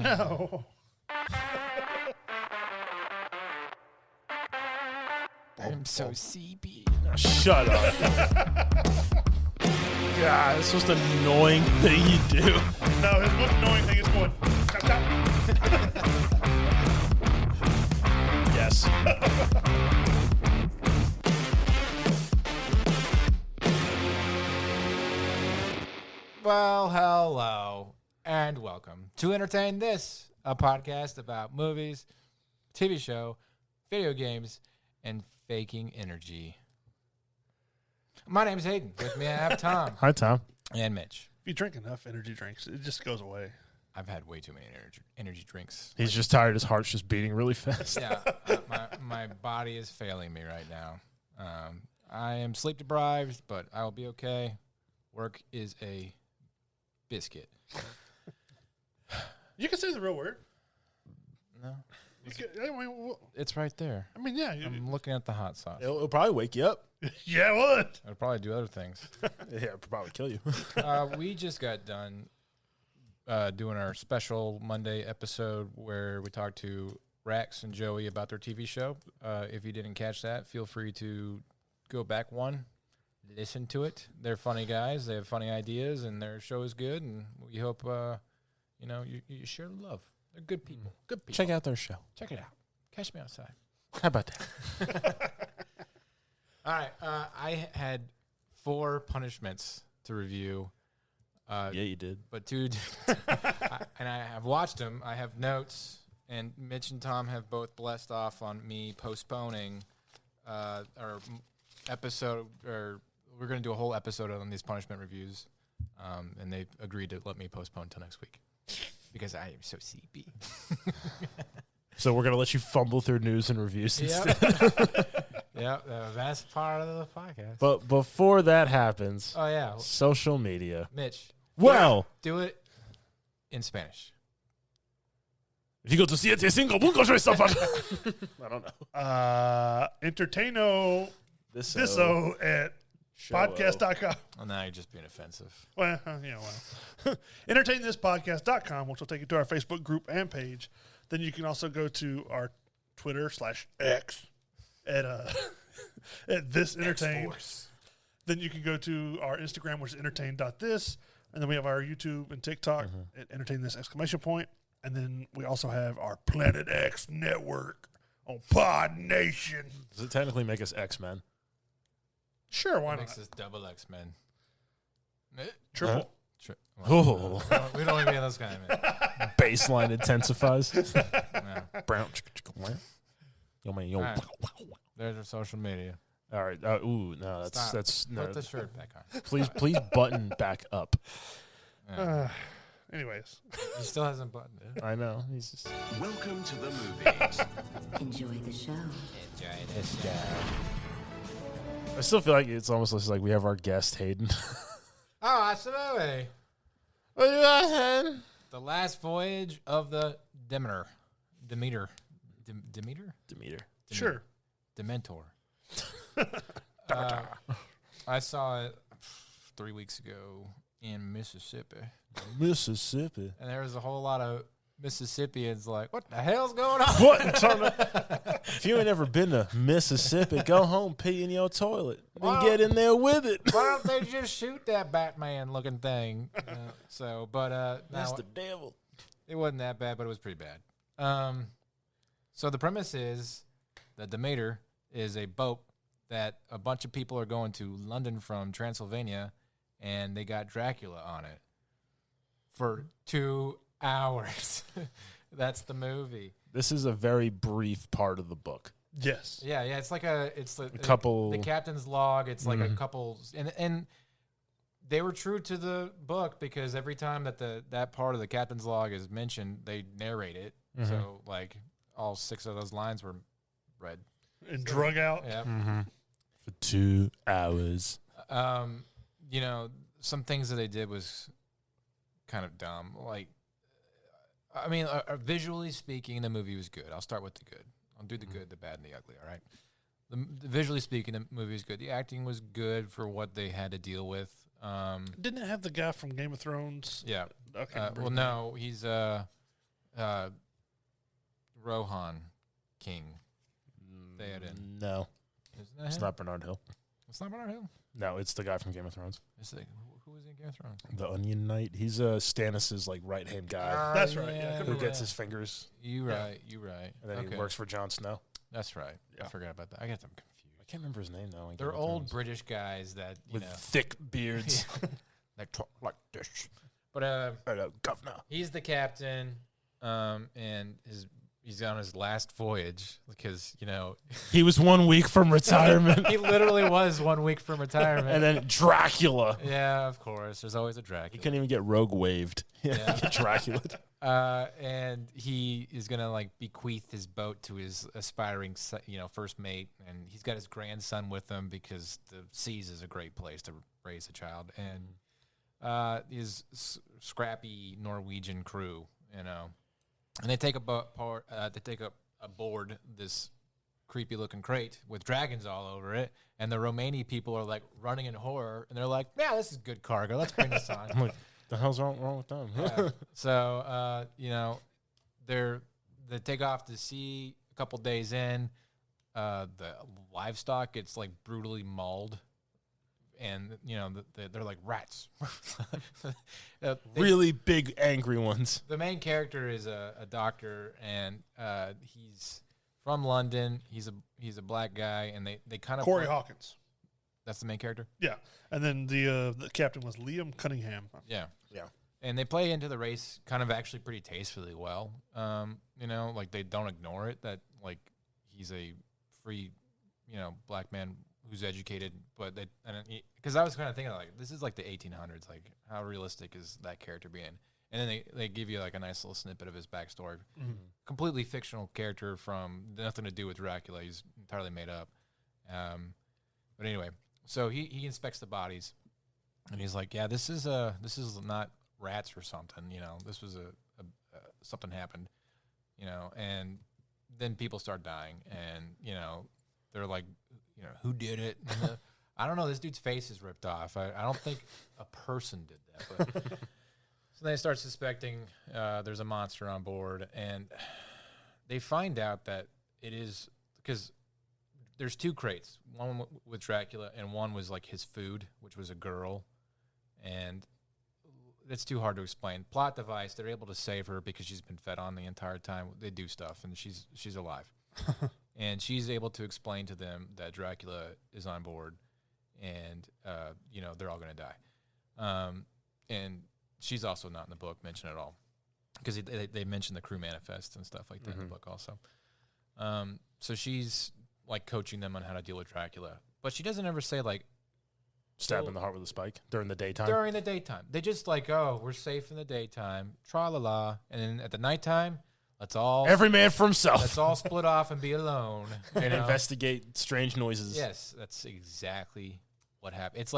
No. I'm so sleepy. Shut up. God, it's just an annoying thing you do. No, his most annoying thing is going, chop, chop. Yes. Well, hello, and welcome to Entertain This, a podcast about movies, TV show, video games, and faking energy. My name's Hayden. With me I have Tom. Hi, Tom. And Mitch. If you drink enough energy drinks, it just goes away. I've had way too many energy drinks. He's just tired. His heart's just beating really fast. Yeah, my body is failing me right now. I am sleep deprived, but I will be okay. Work is a biscuit. You can say the real word. No, It's right there. I mean, yeah. I'm looking at the hot sauce. It'll probably wake you up. Yeah, it would. I'll probably do other things. Yeah, it'll probably kill you. We just got done doing our special Monday episode where we talked to Rax and Joey about their TV show. If you didn't catch that, feel free to go back one, listen to it. They're funny guys. They have funny ideas, and their show is good. And we hope you share the love. They're good people. Good people. Check out their show. Check it out. Catch me outside. How about that? All right. I had 4 punishments to review. Yeah, you did. But dude, and I have watched them. I have notes, and Mitch and Tom have both blessed off on me postponing our episode. Or we're going to do a whole episode on these punishment reviews, and they agreed to let me postpone until next week because I am so sleepy. So we're going to let you fumble through news and reviews instead. Yeah, that's part of the podcast. But before that happens, Oh yeah, social media. Mitch. Well, Do it in Spanish. if you go to siete5.com, I don't know. Entertaino This at podcast.com. Oh, now you're just being offensive. Well, entertainthispodcast.com, which will take you to our Facebook group and page. Then you can also go to our Twitter /X at this entertain. X-Force. Then you can go to our Instagram, which is entertain.this. And then we have our YouTube and TikTok at entertain this ! And then we also have our Planet X network on Pod Nation. Does it technically make us X-Men? Sure, why Makes not? us double X-Men. Triple. Oh, We don't even be those kind of men. baseline intensifies. No. Brown. Yo, man, yo. All right. There's our social media. All right. Ooh, no, Stop. that's no. Put the shirt back on. Please button back up. Yeah. Anyways. He still hasn't buttoned it. I know. He's just. Welcome to the movies. Enjoy the show. Enjoy this guy. I still feel like it's almost just like we have our guest Hayden. Oh, that's the movie. What you got, Hayden? The Last Voyage of the Demeter. Demeter. Sure. Dementor. I saw it 3 weeks ago in Mississippi. Mississippi. And there was a whole lot of Mississippians like, what the hell's going on? What? If you ain't ever been to Mississippi, go home, pee in your toilet, and Well, get in there with it. Why don't they just shoot that Batman-looking thing? But That's now, the devil. it wasn't that bad, but it was pretty bad. So the premise is that Demeter is a boat that a bunch of people are going to London from Transylvania, and they got Dracula on it for 2 hours. That's the movie. This is a very brief part of the book. Yes. Yeah. It's like a couple. the captain's log. It's like a couple, and they were true to the book because every time that that part of the captain's log is mentioned, they narrate it. So like all 6 of those lines were read And drug out. Yeah. For 2 hours. Some things that they did was kind of dumb. Like, I mean, visually speaking, the movie was good. I'll start with the good. I'll do the good, the bad, and the ugly, all right? Visually speaking, the movie was good. The acting was good for what they had to deal with. Didn't it have the guy from Game of Thrones? Yeah. Okay. Well, no, he's Rohan King. Theoden. No, Isn't that it's him? not Bernard Hill. It's not Bernard Hill. No, it's the guy from Game of Thrones. Is it, who was in Game of Thrones? The Onion Knight. He's Stannis' like right-hand guy That's right, yeah, I couldn't who remember gets his fingers, You right. You right. and then Okay. he works for Jon Snow. That's right. Yeah. I forgot about that. I get them I confused. can't remember his name though. in Game They're of old Thrones. British guys that with thick beards. they talk like this. But Governor. he's the captain, and he's on his last voyage because He was 1 week from retirement, he literally was 1 week from retirement. and then Dracula. Yeah, of course. There's always a Dracula. He couldn't even get rogue waved. Yeah. Get Dracula. And he is gonna bequeath his boat to his aspiring, first mate, and he's got his grandson with him because the seas is a great place to raise a child, and his scrappy Norwegian crew, and they take aboard this creepy looking crate with dragons all over it, and the Romani people are running in horror, and they're like, "Yeah, this is good cargo. Let's bring this on." I'm like, the hell's wrong with them? Yeah. So, they take off to sea. A couple days in, the livestock gets brutally mauled, and they're like rats. Really big, angry ones. The main character is a doctor, and he's from London. He's a black guy, and they kind of Corey Hawkins. That's the main character. Yeah, and then the captain was Liam Cunningham. Yeah. Yeah. And they play into the race kind of actually pretty tastefully well. They don't ignore it that he's a free, black man who's educated, but because I was kind of thinking this is the 1800s, how realistic is that character being? And then they give you a nice little snippet of his backstory. Mm-hmm. Completely fictional character from nothing to do with Dracula. He's entirely made up. But anyway, so he inspects the bodies, and he's like, "Yeah, this is not rats or something. This was a something happened. And then people start dying, and they're like, who did it? I don't know. This dude's face is ripped off. I don't think a person did that. But so they start suspecting there's a monster on board, and they find out that it is because there's two crates, one with Dracula and one was his food, which was a girl, and it's too hard to explain. Plot device, they're able to save her because she's been fed on the entire time. They do stuff, and she's alive. And she's able to explain to them that Dracula is on board, and, they're all going to die. And she's also not in the book mentioned at all because they mention the crew manifest and stuff like that in the book also. So she's, coaching them on how to deal with Dracula. But she doesn't ever say, Stab in the heart with a spike during the daytime. during the daytime. They just oh, we're safe in the daytime, tra-la-la. And then at the nighttime, let's all Every man for himself. let's all split off and be alone. And investigate strange noises. Yes, that's exactly what happened. It's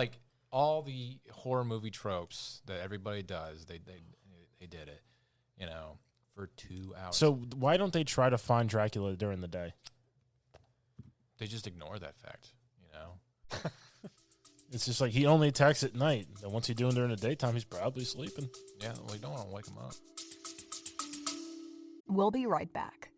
all the horror movie tropes that everybody does. They did it, for 2 hours. So why don't they try to find Dracula during the day? They just ignore that fact, It's just he only attacks at night. And what's he doing during the daytime? He's probably sleeping. Yeah, we don't want to wake them up. We'll be right back.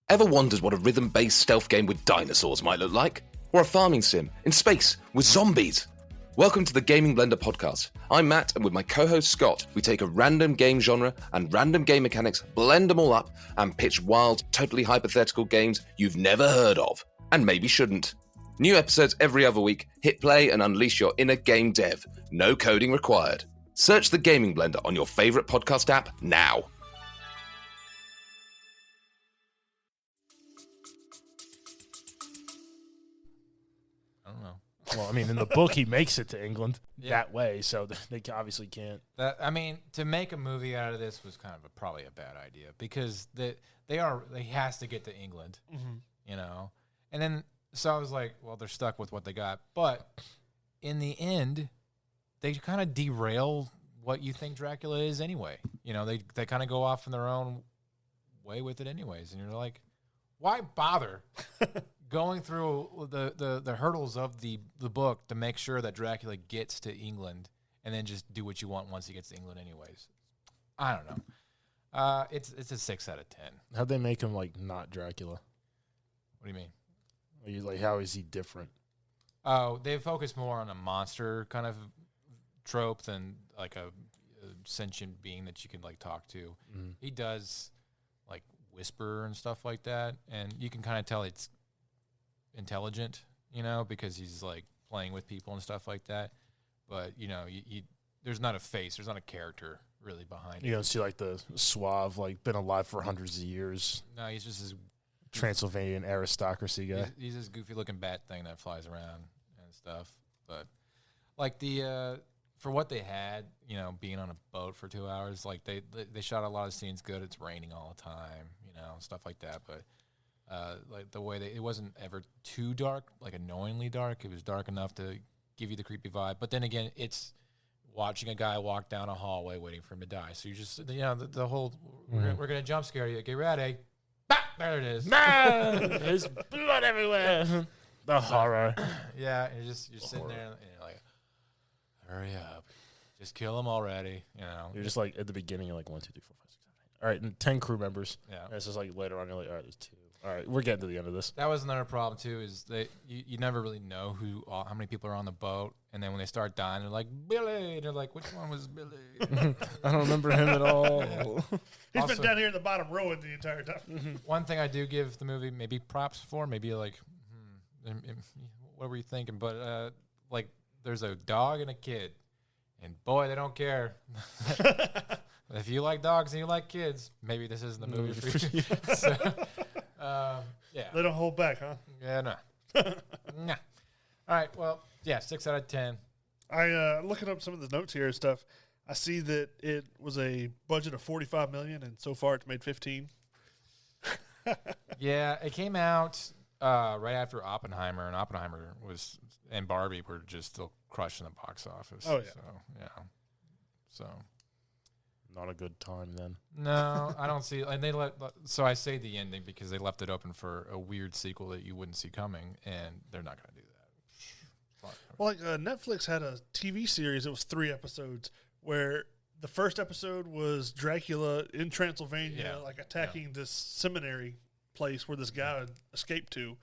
Ever wondered what a rhythm-based stealth game with dinosaurs might look like? Or a farming sim in space with zombies? Welcome to the Gaming Blender podcast. I'm Matt, and with my co-host Scott, we take a random game genre and random game mechanics, blend them all up, and pitch wild, totally hypothetical games you've never heard of, and maybe shouldn't. New episodes every other week. Hit play and unleash your inner game dev. No coding required. Search the Gaming Blender on your favorite podcast app now. I don't know. Well, in the book, he makes it to England Yeah. that way, so they obviously can't. To make a movie out of this was kind of probably a bad idea because they has to get to England, and then so I was like, well, they're stuck with what they got, but in the end, they kind of derail what you think Dracula is anyway. They kind of go off in their own way with it anyways, and you're like, why bother going through the hurdles of the book to make sure that Dracula gets to England and then just do what you want once he gets to England anyways? I don't know. It's a 6 out of 10. How'd they make him like not Dracula? What do you mean? Are you like, how is he different? Oh, they focus more on a monster kind of trope than like a sentient being that you can like talk to. Mm-hmm. He does like whisper and stuff like that, and you can kind of tell it's intelligent, because he's like playing with people and stuff like that. But there's not a face, there's not a character really behind it. You don't see like the suave, like been alive for hundreds of years. No, he's just this Transylvanian aristocracy guy. He's this goofy looking bat thing that flies around and stuff. But like for what they had, being on a boat for 2 hours, like they shot a lot of scenes good. It's raining all the time, stuff like that. But like the way it wasn't ever too dark, like annoyingly dark. It was dark enough to give you the creepy vibe. But then again, it's watching a guy walk down a hallway waiting for him to die. So you just, the whole, we're going to jump scare you. Get ready. Bah! There it is. There's blood everywhere. The horror. Yeah, and you're sitting there and you're like, hurry up. Just kill him already, You're just like, at the beginning, you're like, 1, 2, 3, 4, 5, 6, 7, 8. All right, and 10 crew members. Yeah. And it's just like later on, you're like, all right, there's 2. All right, we're getting to the end of this. That was another problem too. Is you never really know how many people are on the boat, and then when they start dying, they're like Billy. And they're like, which one was Billy? I don't remember him at all. He's Also, been down here in the bottom rowing the entire time. One thing I do give the movie maybe props for, maybe like, what were you thinking? But like, there's a dog and a kid, and boy, they don't care. If you like dogs and you like kids, maybe this isn't the movie for you. So, yeah. They don't hold back, huh? Yeah, no. Nah. All right, well, yeah, 6 out of 10. I looking up some of the notes here and stuff. I see that it was a budget of $45 million, and so far it's made 15. Yeah, it came out right after Oppenheimer, and Oppenheimer and Barbie were just still crushing the box office. Oh, yeah. So, yeah. So. Not a good time then. No, I don't see. And so I say the ending because they left it open for a weird sequel that you wouldn't see coming, and they're not going to do that. Well, like Netflix had a TV series. It was 3 episodes where the first episode was Dracula in Transylvania, like attacking this seminary place where this guy had escaped to.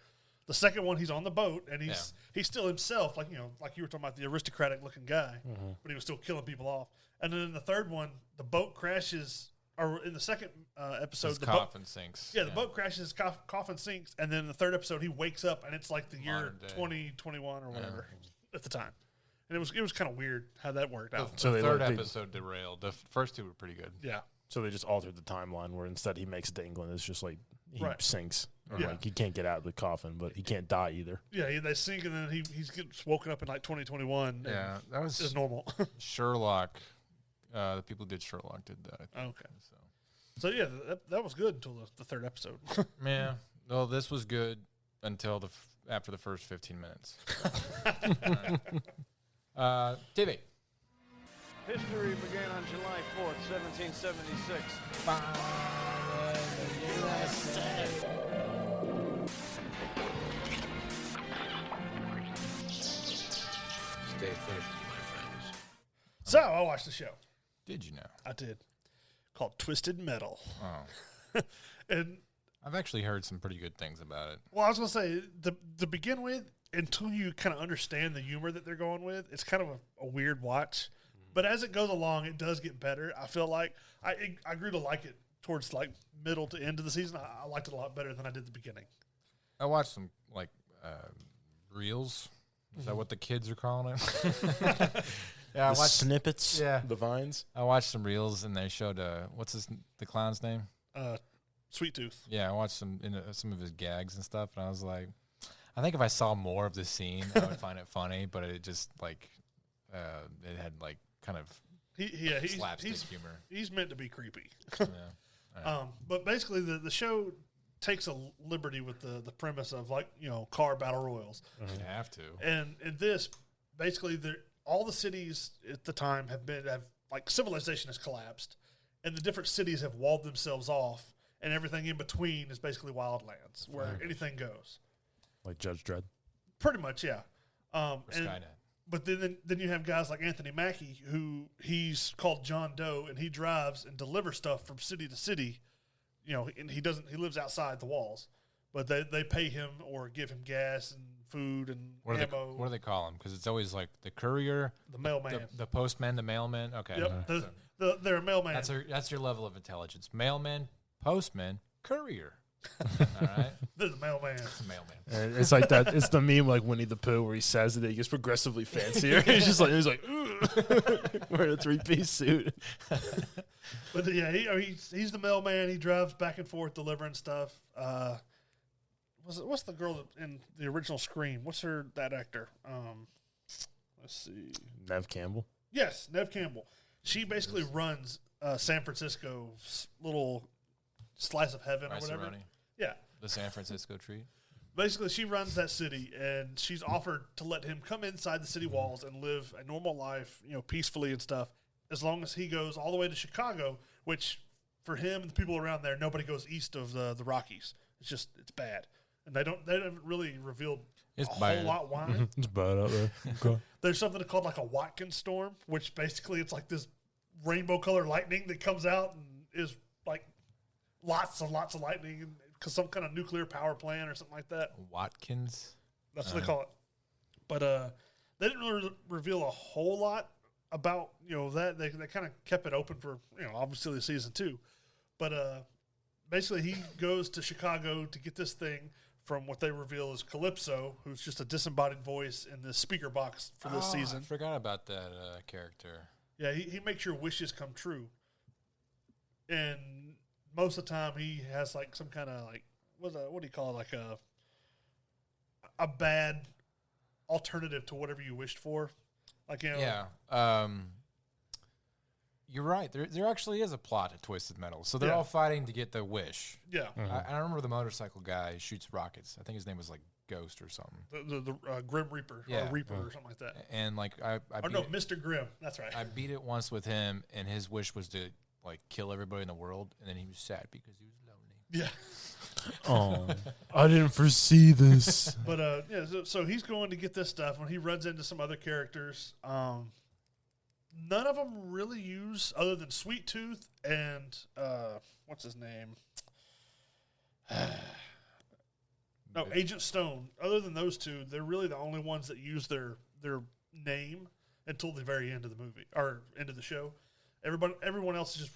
The second one, he's on the boat, and he's still himself, like like you were talking about, the aristocratic looking guy, but he was still killing people off. And then in the third one, the boat crashes, or in the second episode, his the coffin sinks. Yeah, the boat crashes, his coffin sinks, and then in the third episode, he wakes up, and it's like the year Modern day. 2021 or whatever at the time. And it was kind of weird how that worked out. The third episode derailed. The first 2 were pretty good. Yeah. So they just altered the timeline where instead he makes it to England, it's just like he sinks. Or Yeah. like he can't get out of the coffin, but he can't die either. Yeah, they sink, and then he gets woken up in like 2021. Yeah, that was is normal. Sherlock. The people who did Sherlock did that. I think. Okay. So yeah, that was good until the third episode. Yeah. Well, this was good until after the first 15 minutes. TV. History began on July 4th, 1776. Stay thirsty, my friends. So I watched the show. Did you know? I did. Called Twisted Metal. Oh. And I've actually heard some pretty good things about it. well, I was gonna say to begin with, until you kind of understand the humor that they're going with, it's kind of a weird watch. But as it goes along, it does get better. I feel like I grew to like it towards like middle to end of the season. I liked it a lot better than I did the beginning. I watched some like reels. Is that what the kids are calling it? Yeah, I The watched snippets, Yeah. the vines. I watched some reels and they showed what's the clown's name? Sweet Tooth. Yeah, I watched some of his gags and stuff, and I was like, I think if I saw more of the scene, I would find it funny. But it just like it had like kind of slapstick humor. He's meant to be creepy. Yeah. But basically, the show takes a liberty with the premise of like car battle royals. You have to. And in this, basically, all the cities at the time have like civilization has collapsed, and the different cities have walled themselves off, and everything in between is basically wildlands where anything goes. Like Judge Dredd. Pretty much, yeah. Or Skynet. But then you have guys like Anthony Mackie, who he's called John Doe, and he drives and delivers stuff from city to city. You know, and he lives outside the walls, but they pay him or give him gas and food and ammo. What do they call him? Because it's always like the courier, the mailman, the postman, the mailman. Okay, yep, they're a mailman. That's your level of intelligence. Mailman, postman, courier. All right, They're the mailman. it's a mailman. And it's like that. It's the meme like Winnie the Pooh where he says that he gets progressively fancier. he's like wearing a 3-piece suit. But yeah, he's the mailman. He drives back and forth delivering stuff. What's the girl in the original Scream? What's that actor? Let's see. Nev Campbell. Yes, Nev Campbell. She basically runs San Francisco's little slice of heaven or whatever. Rice-A-Roni. Yeah. The San Francisco treat. Basically, she runs that city, and she's offered to let him come inside the city walls and live a normal life, peacefully and stuff, as long as he goes all the way to Chicago, which for him and the people around there, nobody goes east of the Rockies. It's bad. And they haven't really revealed a whole lot why. It's bad out there. Okay. There's something called like a Watkins storm, which basically it's like this rainbow color lightning that comes out and is like lots of lightning because some kind of nuclear power plant or something like that. Watkins? That's what they call it. But they didn't really reveal a whole lot about, that. They kind of kept it open for, obviously the season 2. But basically he goes to Chicago to get this thing from what they reveal is Calypso, who's just a disembodied voice in the speaker box for this season. I forgot about that character. Yeah, he makes your wishes come true. And most of the time he has like some kind of like, what do you call it? Like a bad alternative to whatever you wished for. Like, Yeah. You're right. There actually is a plot to Twisted Metal. So they're all fighting to get the wish. Yeah. I remember the motorcycle guy shoots rockets. I think his name was like Ghost or something. The Grim Reaper or Reaper or something like that. And like Mr. Grimm. That's right. I beat it once with him, and his wish was to like kill everybody in the world, and then he was sad because he was lonely. Yeah. Oh, I didn't foresee this. But so he's going to get this stuff when he runs into some other characters. None of them really use other than Sweet Tooth and what's his name? No, Agent Stone. Other than those two, they're really the only ones that use their name until the very end of the movie or end of the show. Everyone else is just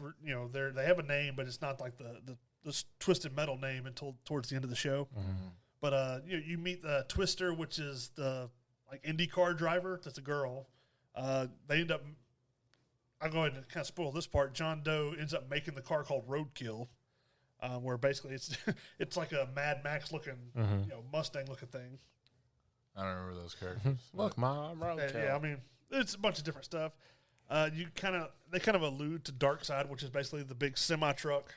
they have a name, but it's not like the Twisted Metal name until towards the end of the show. Mm-hmm. But you meet the Twister, which is the like IndyCar driver. That's a girl. They end up. I'll go ahead and kind of spoil this part. John Doe ends up making the car called Roadkill, where basically it's like a Mad Max looking, Mustang looking thing. I don't remember those characters. Look, Mom, Yeah, I mean it's a bunch of different stuff. They kind of allude to Darkseid, which is basically the big semi truck.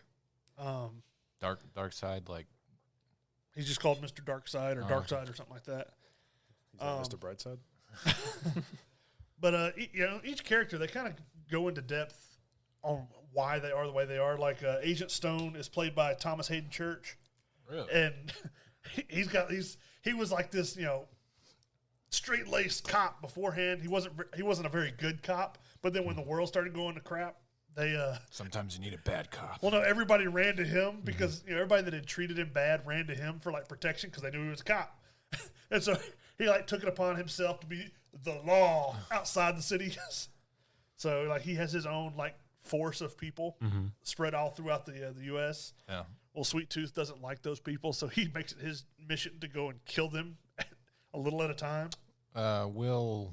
Dark Side, like he's just called Mr. Darkseid or Darkseid or something like that. He's like Mr. Brightside. But each character they kind of go into depth on why they are the way they are. Like Agent Stone is played by Thomas Hayden Church, really, and he was like this straight laced cop beforehand. He wasn't a very good cop, but then when the world started going to crap, they sometimes you need a bad cop. Well, no, everybody ran to him because everybody that had treated him bad ran to him for like protection because they knew he was a cop, and so he like took it upon himself to be the law outside the city. So like he has his own like force of people spread all throughout the U.S. Yeah. Well, Sweet Tooth doesn't like those people, so he makes it his mission to go and kill them a little at a time. Will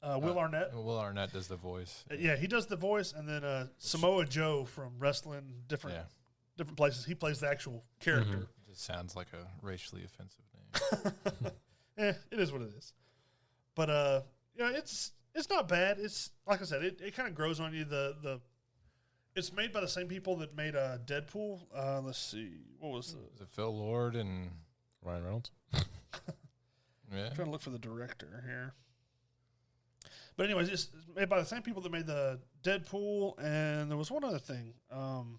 Arnett. Will Arnett does the voice. Yeah, he does the voice, and then Samoa Joe from wrestling different places. He plays the actual character. It sounds like a racially offensive name. It is what it is. But it's not bad. It's like I said, it kind of grows on you. It's made by the same people that made Deadpool. Let's see, what was Is it Phil Lord and Ryan Reynolds. Yeah? I'm trying to look for the director here. But anyways, it's made by the same people that made the Deadpool, and there was one other thing. It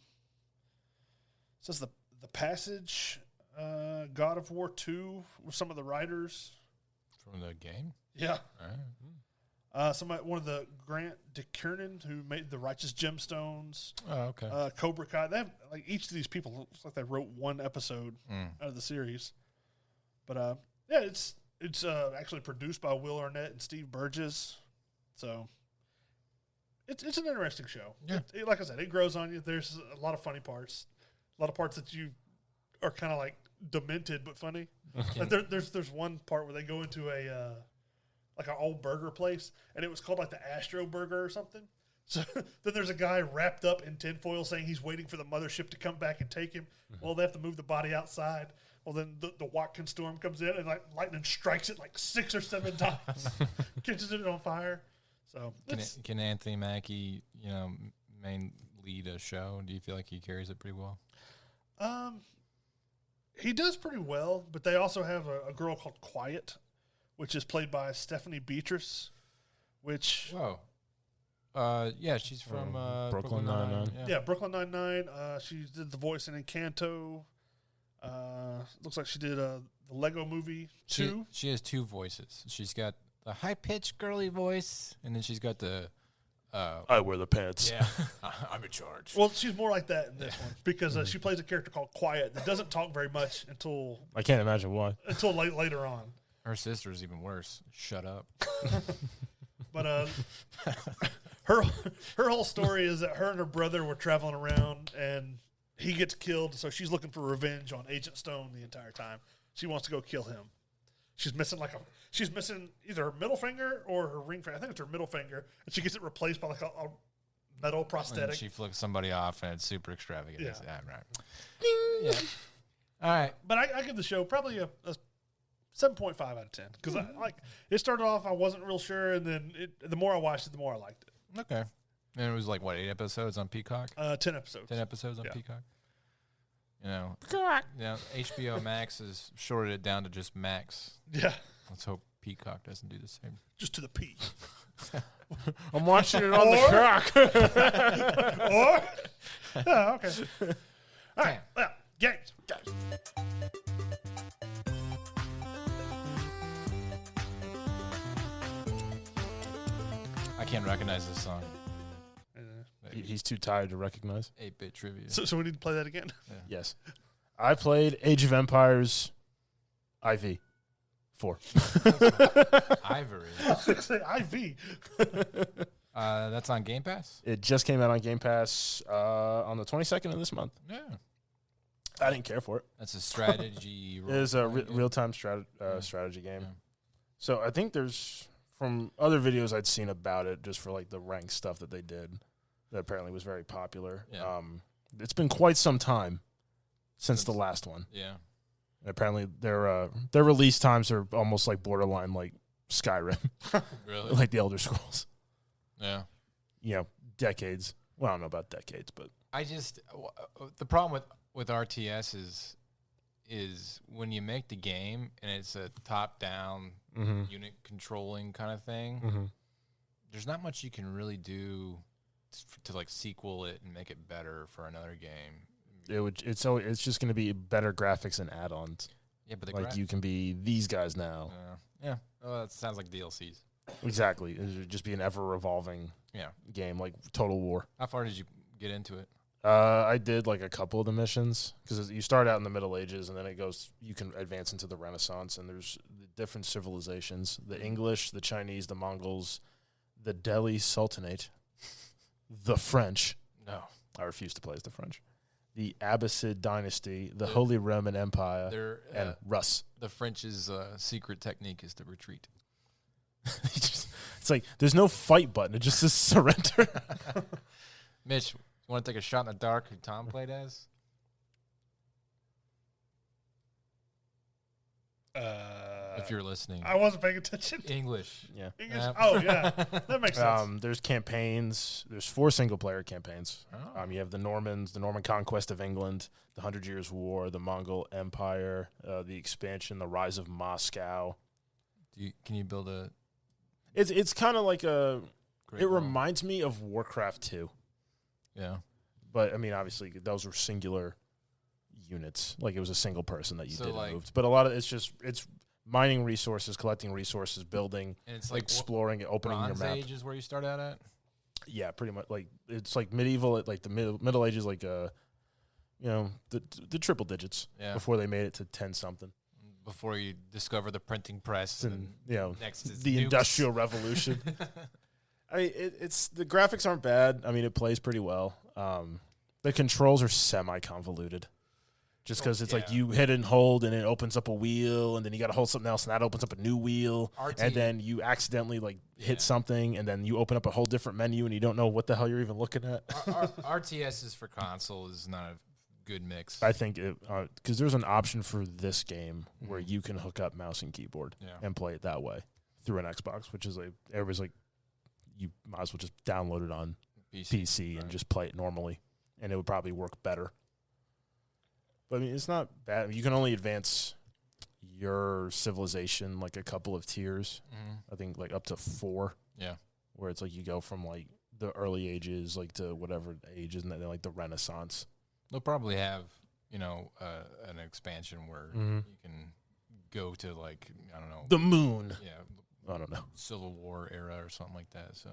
says the Passage, God of War 2, with some of the writers. From the game? Yeah. All right. One of the Grant DeKiernan who made the Righteous Gemstones, Oh, okay. Cobra Kai. They have like each of these people looks like they wrote one episode out of the series. But yeah, it's actually produced by Will Arnett and Steve Burgess, so it's an interesting show. Yeah. Like I said, it grows on you. There's a lot of funny parts, a lot of parts that you are kind of like demented but funny. Like there's one part where they go into a like an old burger place, and it was called like the Astro Burger or something. So then there's a guy wrapped up in tinfoil saying he's waiting for the mothership to come back and take him. Well, they have to move the body outside. Well, then the Watkins storm comes in and like lightning strikes it like 6 or 7 times, catches it on fire. So can Anthony Mackie, main lead a show? Do you feel like he carries it pretty well? He does pretty well, but they also have a girl called Quiet, which is played by Stephanie Beatrice, which yeah, she's from Brooklyn Nine-Nine. yeah, Brooklyn Nine-Nine. She did the voice in Encanto. Looks like she did the Lego Movie too. She has 2 voices. She's got the high-pitched girly voice, and then she's got the I wear the pants. yeah, I'm in charge. Well, she's more like that in this one because she plays a character called Quiet that doesn't talk very much until I can't imagine why. later on. Her sister's even worse. Shut up. But her whole story is that her and her brother were traveling around and he gets killed, so she's looking for revenge on Agent Stone the entire time. She wants to go kill him. She's missing either her middle finger or her ring finger. I think it's her middle finger, and she gets it replaced by like a metal prosthetic. And she flicks somebody off, and it's super extravagant. Yeah. Yeah, right. Yeah. All right. But I give the show probably a 7.5 out of 10 because it started off I wasn't real sure, and then the more I watched it, the more I liked it. Okay. And it was like, what, 8 episodes on Peacock? 10 episodes. 10 episodes on Yeah. Peacock? HBO Max has shorted it down to just Max. Yeah, Let's hope Peacock doesn't do the same. just to the P. I'm watching it on the clock. Or yeah, okay. All right, well, games. I can't recognize this song. He's too tired to recognize. 8-bit trivia. So we need to play that again. Yes. I played Age of Empires IV 4. Ivory. Say IV. That's on Game Pass? It just came out on Game Pass on the 22nd of this month. Yeah. I didn't care for it. That's a strategy. It is a role-playing game. real-time strategy game. Yeah. So I think there's, from other videos I'd seen about it, just for like the ranked stuff that they did, that apparently was very popular. Yeah. It's been quite some time since the last one. Yeah. And apparently their release times are almost like borderline like Skyrim, Really? like the Elder Scrolls. Yeah. Decades. Well, I don't know about decades, but I just the problem with RTS is when you make the game and it's a top-down unit controlling kind of thing. There's not much you can really do to like sequel it and make it better for another game. It's just going to be better graphics and add-ons. Yeah, but Like you can be these guys now. yeah. Oh, that sounds like DLCs. Exactly. It would just be an ever-revolving game, like Total War. How far did you get into it? I did like a couple of the missions because you start out in the Middle Ages and then you can advance into the Renaissance, and there's the different civilizations: the English, the Chinese, the Mongols, the Delhi Sultanate, the French. No. I refuse to play as the French. The Abbasid dynasty, the Holy Roman Empire, and Rus. The French's secret technique is to retreat. It's like there's no fight button; it just says surrender. Mitch, you want to take a shot in the dark who Tom played as? If you're listening. I wasn't paying attention. English. Yeah. English. Yep. Oh yeah, that makes sense. There's campaigns. There's 4 single-player campaigns. Oh. You have the Normans, the Norman conquest of England, the 100 Years' War, the Mongol Empire, the expansion, the rise of Moscow. Can you build a? It's kind of like a. Great It Wall? reminds me of Warcraft 2, Yeah. but I mean, obviously, those were singular units. Like it was a single person that you So, did like- moved. But a lot of it's mining resources, collecting resources, building, And it's like exploring, opening your Bronze map. Age is where you start out at. Yeah, pretty much. Like it's like medieval, like the Middle Ages, like the triple digits before they made it to 10 something. Before you discover the printing press, And next is the nukes. Industrial Revolution. I mean, it's the graphics aren't bad. I mean, it plays pretty well. The controls are semi-convoluted. Just because it's like you hit and hold, and it opens up a wheel, and then you got to hold something else, and that opens up a new wheel, and then you accidentally like hit something, and then you open up a whole different menu, and you don't know what the hell you're even looking at. RTSs for console is not a good mix. I think because there's an option for this game where you can hook up mouse and keyboard and play it that way through an Xbox, which is like everybody's like, you might as well just download it on PC and just play it normally, and it would probably work better. But I mean, it's not bad. You can only advance your civilization like a couple of tiers. I think like up to 4. Yeah, where it's like you go from like the early ages like to whatever ages, and then like the Renaissance. they'll probably have an expansion where you can go to like I don't know The moon. Yeah, I don't know, Civil War era or something like that. So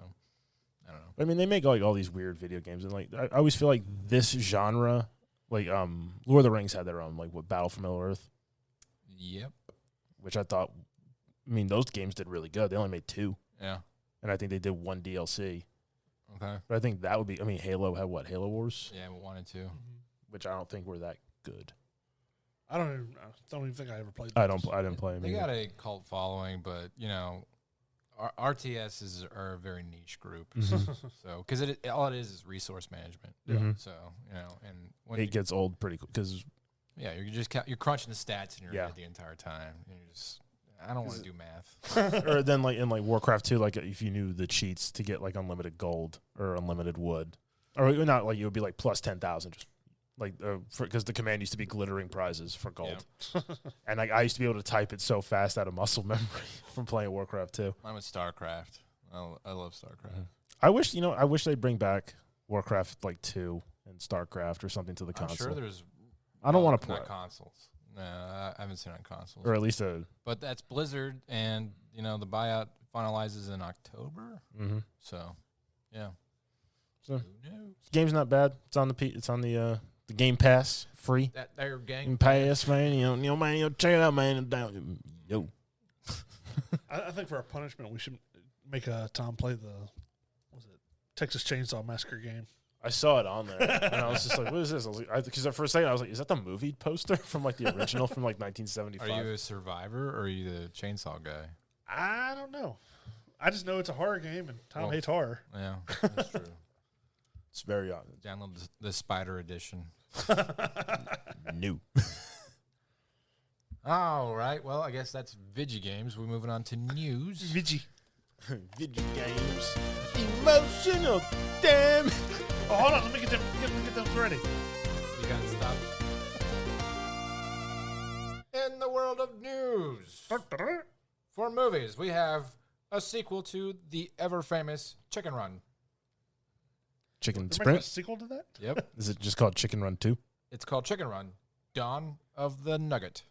I don't know. I mean, they make like all these weird video games, and like I always feel like this genre. Like Lord of the Rings had their own, like Battle for Middle Earth. Yep. Which I thought, I mean, those games did really good. They only made 2. Yeah. And I think they did 1 DLC. Okay. But I think that would be, I mean, Halo had what? Halo Wars? Yeah, we wanted to. Which I don't think were that good. I don't even think I ever played. I didn't play them. They either. got a cult following, but RTSs are a very niche group. So because all it is resource management. So and when it gets old pretty quick because you're just you're crunching the stats in your head the entire time. And you're just I don't want to do math. Or then like in like Warcraft 2, like if you knew the cheats to get like unlimited gold or unlimited wood, or not like it would be like plus 10,000 just. Like, because the command used to be glittering prizes for gold. Yeah. And like I used to be able to type it so fast out of muscle memory from playing Warcraft 2. I'm with StarCraft. I love StarCraft. I wish they'd bring back Warcraft like 2 and StarCraft or something to the console. I'm sure there's. I don't want to play consoles. No, I haven't seen it on consoles. Or at least But that's Blizzard, and the buyout finalizes in October. So, yeah. So, game's not bad. It's on the Game Pass, free. That there Game Pass, man. Man, check it out, man. Yo. I think for a punishment, we should make Tom play the Texas Chainsaw Massacre game. I saw it on there, and I was just like, "What is this?" I was like, because for a second I was like, "Is that the movie poster from like the original from like 1975?" Are you a survivor or are you the chainsaw guy? I don't know. I just know it's a horror game, and Tom hates horror. Yeah, that's true. It's very odd. Download the Spider Edition. New. All right. Well, I guess that's Vigi Games. We're moving on to news. Vigi. Video games. Emotional. Damn. Oh, hold on. Let me get them ready. You got stuff. In the world of news. For movies, we have a sequel to the ever-famous Chicken Run. Chicken They're making a Sprint? sequel to that? Yep. Is it just called Chicken Run 2? It's called Chicken Run, Dawn of the Nugget.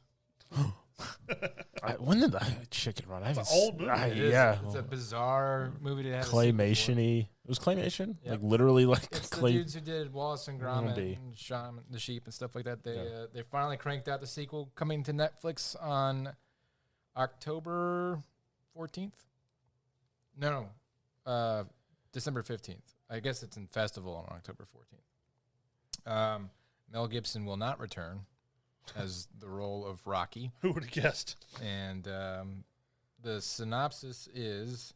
When did Chicken Run? I It's an old movie. It's a bizarre movie to have. Claymation-y. It was claymation? Yep. Like literally like It's clay. the dudes who did Wallace and Gromit Be. and Shaun the Sheep and stuff like that. They finally cranked out the sequel coming to Netflix on October 14th. No, December 15th. I guess it's in festival on October 14th. Mel Gibson will not return as the role of Rocky. Who would have guessed? And the synopsis is,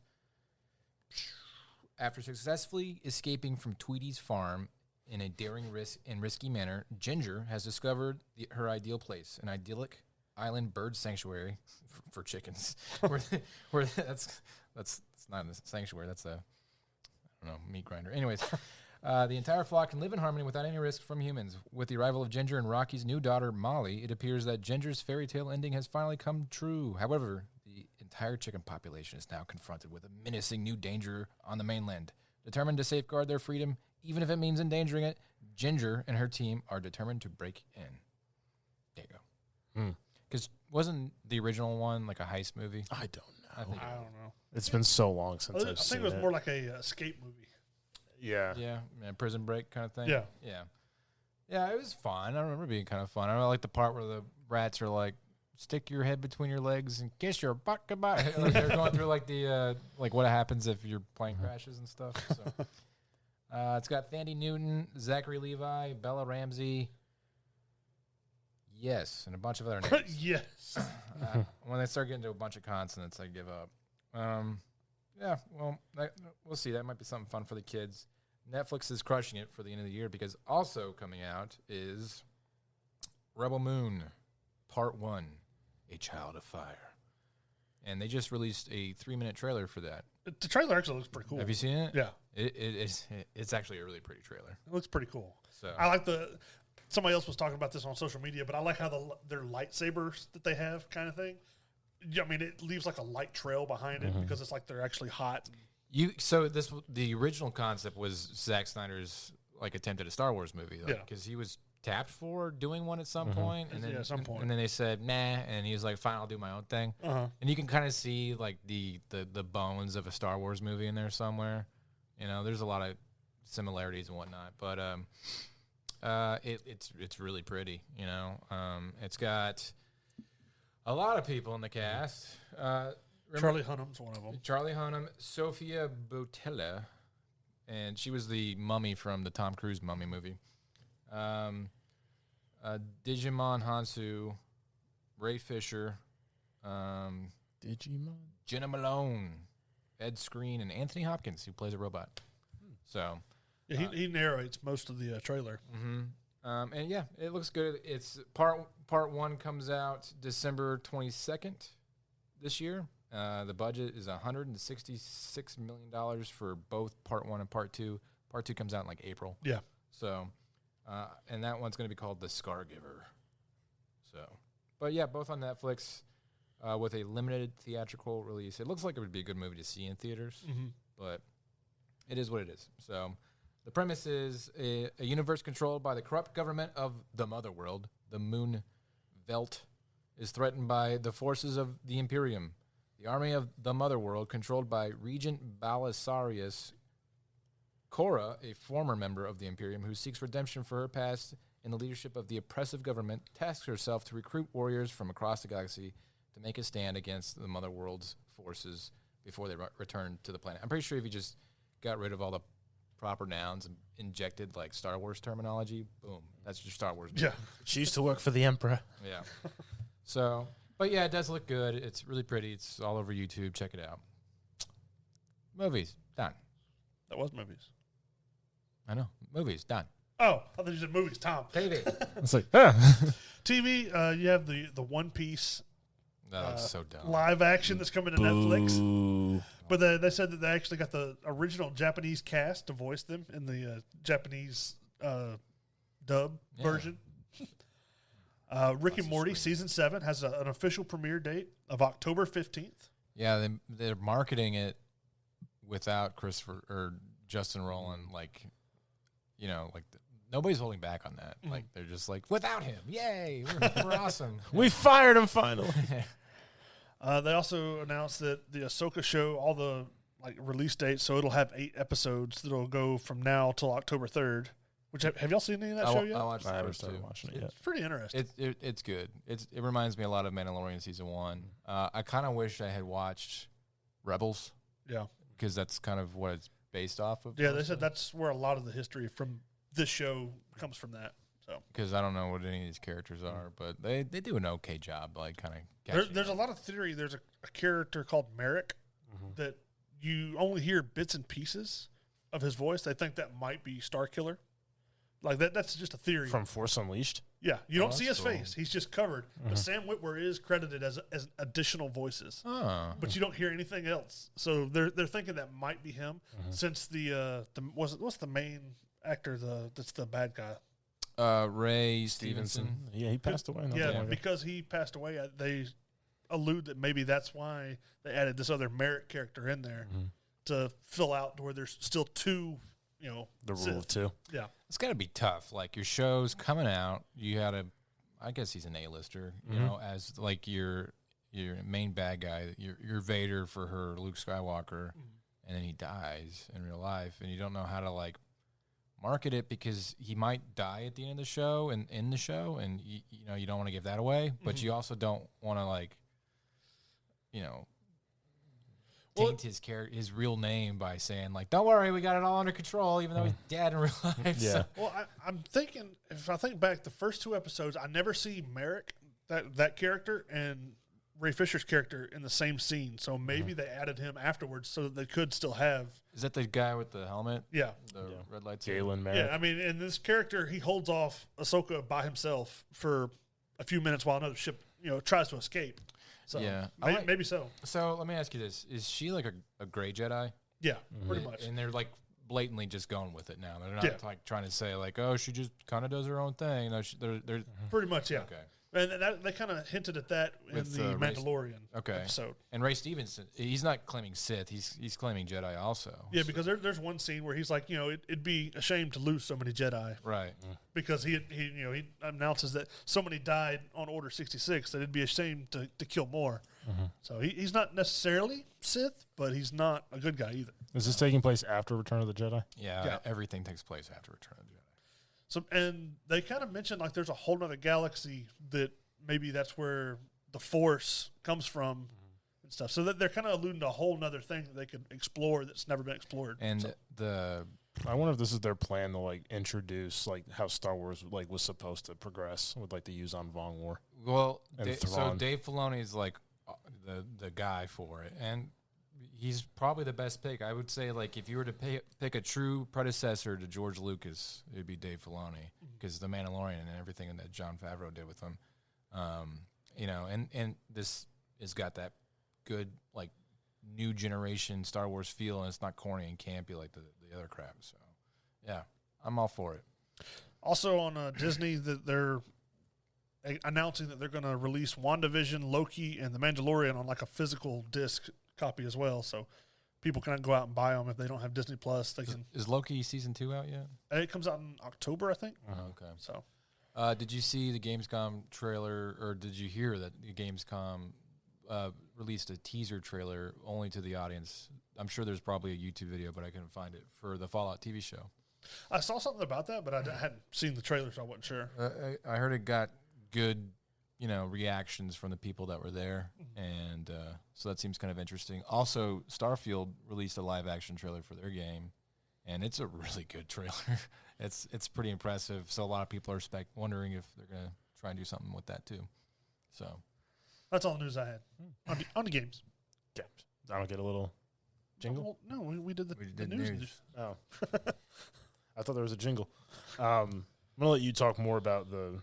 after successfully escaping from Tweety's farm in a daring and risky manner, Ginger has discovered her ideal place, an idyllic island bird sanctuary for chickens. where that's not a sanctuary, that's a meat grinder. Anyways, the entire flock can live in harmony without any risk from humans. With the arrival of Ginger and Rocky's new daughter, Molly, it appears that Ginger's fairy tale ending has finally come true. However, the entire chicken population is now confronted with a menacing new danger on the mainland. Determined to safeguard their freedom, even if it means endangering it, Ginger and her team are determined to break in. There you go. Because wasn't the original one like a heist movie? I don't know. I think. I don't know. It's been so long I since I've think seen it was more like a escape movie. Yeah. Yeah, Prison Break kind of thing. Yeah. Yeah. It was fun. I remember being kind of fun. I like the part where the rats are like, stick your head between your legs and kiss your butt goodbye. Like they're going through like the like what happens if your plane crashes and stuff. So it's got Thandie Newton, Zachary Levi, Bella Ramsey. Yes, and a bunch of other names. Yes. When they start getting to a bunch of consonants, I give up. Yeah, well, we'll see. That might be something fun for the kids. Netflix is crushing it for the end of the year because also coming out is Rebel Moon Part 1, A Child of Fire. And they just released a 3-minute trailer for that. The trailer actually looks pretty cool. Have you seen it? Yeah. It's actually a really pretty trailer. It looks pretty cool. So I like somebody else was talking about this on social media, but I like how their lightsabers that they have kind of thing. Yeah, I mean, it leaves like a light trail behind it because it's like they're actually hot. The original concept was Zack Snyder's like attempt at a Star Wars movie, because he was tapped for doing one at some point, and then at some point, and then they said nah, and he was like, fine, I'll do my own thing. And you can kind of see like the bones of a Star Wars movie in there somewhere. You know, there's a lot of similarities and whatnot, but it's really pretty. You know, it's got a lot of people in the cast. Charlie Hunnam's one of them. Charlie Hunnam, Sofia Boutella, and she was the mummy from the Tom Cruise Mummy movie. Digimon Hansu, Ray Fisher, Jenna Malone, Ed Skrein, and Anthony Hopkins, who plays a robot. So, yeah, he narrates most of the trailer. And yeah, it looks good. It's part 1 comes out December 22nd this year. The budget is $166 million for both part 1 and part 2. Part 2 comes out in like April. Yeah. So, and that one's going to be called The Scargiver. So, but yeah, both on Netflix with a limited theatrical release. It looks like it would be a good movie to see in theaters, but it is what it is. So, the premise is a universe controlled by the corrupt government of the Mother World, the Moon Velt, is threatened by the forces of the Imperium. The army of the Mother World, controlled by Regent Balisarius Cora, a former member of the Imperium who seeks redemption for her past in the leadership of the oppressive government, tasks herself to recruit warriors from across the galaxy to make a stand against the Mother World's forces before they return to the planet. I'm pretty sure if you just got rid of all the proper nouns and injected like Star Wars terminology, boom, that's your Star Wars movie. Yeah. She used to work for the Emperor. Yeah. So, but yeah, it does look good. It's really pretty. It's all over YouTube. Check it out. Movies, done. That was movies. I know. Movies, done. Oh, I thought you said movies, Tom. TV. It's like, TV, you have the One Piece That looks so dumb. live action that's coming to Netflix. Boo. But they said that they actually got the original Japanese cast to voice them in the Japanese dub version. Rick and Morty season 7 has an official premiere date of October 15th. Yeah, they're marketing it without Christopher or Justin Roiland. Like, you know, like nobody's holding back on that. Like they're just like, without him, yay, we're awesome. We fired him finally. They also announced that the Ahsoka show, all the like release dates, so it'll have 8 episodes that'll go from now till October 3rd. Which have y'all seen any of that show yet? I watched the I haven't first two. started watching it yet. It's pretty interesting. It's good. It reminds me a lot of Mandalorian season 1. I kind of wish I had watched Rebels. Yeah. Because that's kind of what it's based off of. Yeah, they said that's where a lot of the history from this show comes from that. So because I don't know what any of these characters are, but they do an okay job, like kind of. there's a lot of theory. There's a character called Merrick that you only hear bits and pieces of his voice. They think that might be Starkiller. Like that's just a theory. From Force Unleashed? Yeah, you don't see that's his cool. face. He's just covered. But Sam Witwer is credited as additional voices. Oh. But you don't hear anything else. So they're thinking that might be him since what's the main actor that's the bad guy? Ray Stevenson. Yeah, he passed away. not that Yeah, long ago. because he passed away, they allude that maybe that's why they added this other Merrick character in there to fill out to where there's still 2, The rule of Sith. 2. Yeah. It's got to be tough. Like your show's coming out, you had to, I guess he's an A-lister, you know, as like your main bad guy, your Vader for her, Luke Skywalker, and then he dies in real life, and you don't know how to like market it because he might die at the end of the show and in the show, and you know you don't want to give that away, but you also don't want to like, you know, taint his real name by saying like, don't worry, we got it all under control, even though he's dead in real life. Yeah. So. Well, I'm thinking, if I think back the first 2 episodes, I never see Merrick, that character, and Ray Fisher's character in the same scene. So maybe they added him afterwards so that they could still have. Is that the guy with the helmet? Yeah. The red lights. Galen Merrick. Yeah, I mean, in this character, he holds off Ahsoka by himself for a few minutes while another ship, you know, tries to escape. So Yeah. maybe so. So let me ask you this: is she like a gray Jedi? Yeah, pretty much. And they're like blatantly just going with it now. They're not like trying to say like, oh, she just kind of does her own thing. No, they're Pretty much, yeah. okay. And they kind of hinted at that With, in the Ray- Mandalorian Okay. episode. And Ray Stevenson, he's not claiming Sith. He's claiming Jedi also. Yeah, because there's one scene where he's like, you know, it'd be a shame to lose so many Jedi Right. because he announces that so many died on Order 66 that it'd be a shame to kill more. So he's not necessarily Sith, but he's not a good guy either. Is this taking place after Return of the Jedi? Yeah. Everything takes place after Return of the Jedi. So, and they kind of mentioned like there's a whole other galaxy that maybe that's where the Force comes from and stuff. So that they're kind of alluding to a whole nother thing that they could explore that's never been explored. And the I wonder if this is their plan to like introduce like how Star Wars like was supposed to progress with like the Yuuzhan Vong War. well, And so Thrawn. Dave Filoni is like the guy for it, and he's probably the best pick. I would say like if you were to pick a true predecessor to George Lucas, it would be Dave Filoni because The Mandalorian and everything that Jon Favreau did with him. You know, and this has got that good like new generation Star Wars feel, and it's not corny and campy like the other crap. So, yeah, I'm all for it. Also on Disney, that they're announcing that they're going to release WandaVision, Loki, and The Mandalorian on like a physical disc copy as well. So people can go out and buy them if they don't have Disney Plus. They can. Is Loki season 2 out yet? It comes out in October, I think. Okay. So Did you see the Gamescom trailer, or did you hear that the Gamescom released a teaser trailer only to the audience? I'm sure there's probably a YouTube video, but I couldn't find it, for the Fallout TV show. I saw something about that, but I hadn't seen the trailer, so I wasn't sure. I heard it got good, you know, reactions from the people that were there, and so that seems kind of interesting. Also, Starfield released a live-action trailer for their game, and it's a really good trailer. It's pretty impressive. So a lot of people are wondering if they're going to try and do something with that too. So That's all the news I had on the games. Yeah. I don't get a little jingle. Well, no, we did the did news. news. Oh, I thought there was a jingle. I'm gonna let you talk more about the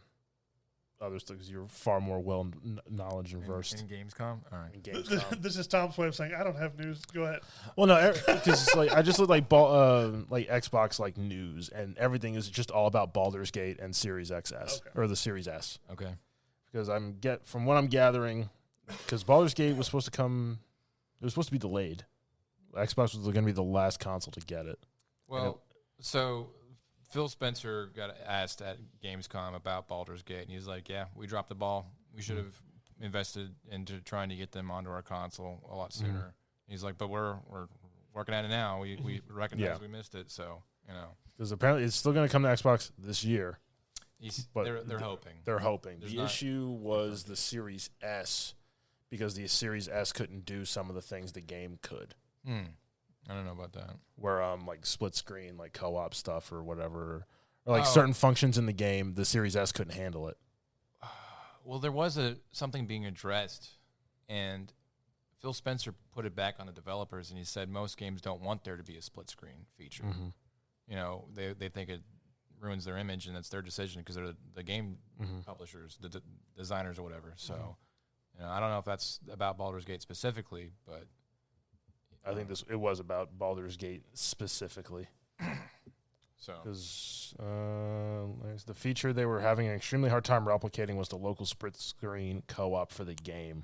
other stuff because you're far more knowledge and versed in Gamescom. All right. in Gamescom. This is Tom's way of saying I don't have news. Go ahead. Well, no, because it's like I just look like Xbox like news, and everything is just all about Baldur's Gate and Series XS or the Series S. Okay. Because from what I'm gathering, because Baldur's Gate was supposed to come, it was supposed to be delayed. Xbox was going to be the last console to get it. Well, so Phil Spencer got asked at Gamescom about Baldur's Gate, and he's like, "Yeah, we dropped the ball. We should have invested into trying to get them onto our console a lot sooner." He's like, "But we're working at it now. We recognize we missed it, so you know." Because apparently it's still going to come to Xbox this year. But They're hoping. They're hoping. There's The issue was the Series S, because the Series S couldn't do some of the things the game could. I don't know about that. Where like split screen, like co-op stuff or whatever, or like certain functions in the game, the Series S couldn't handle it. Well, there was something being addressed, and Phil Spencer put it back on the developers, and he said most games don't want there to be a split screen feature. You know, they think it ruins their image, and it's their decision because they're the game publishers, the designers or whatever. So, you know, I don't know if that's about Baldur's Gate specifically, but I think it was about Baldur's Gate specifically. So, because the feature they were having an extremely hard time replicating was the local split screen co-op for the game,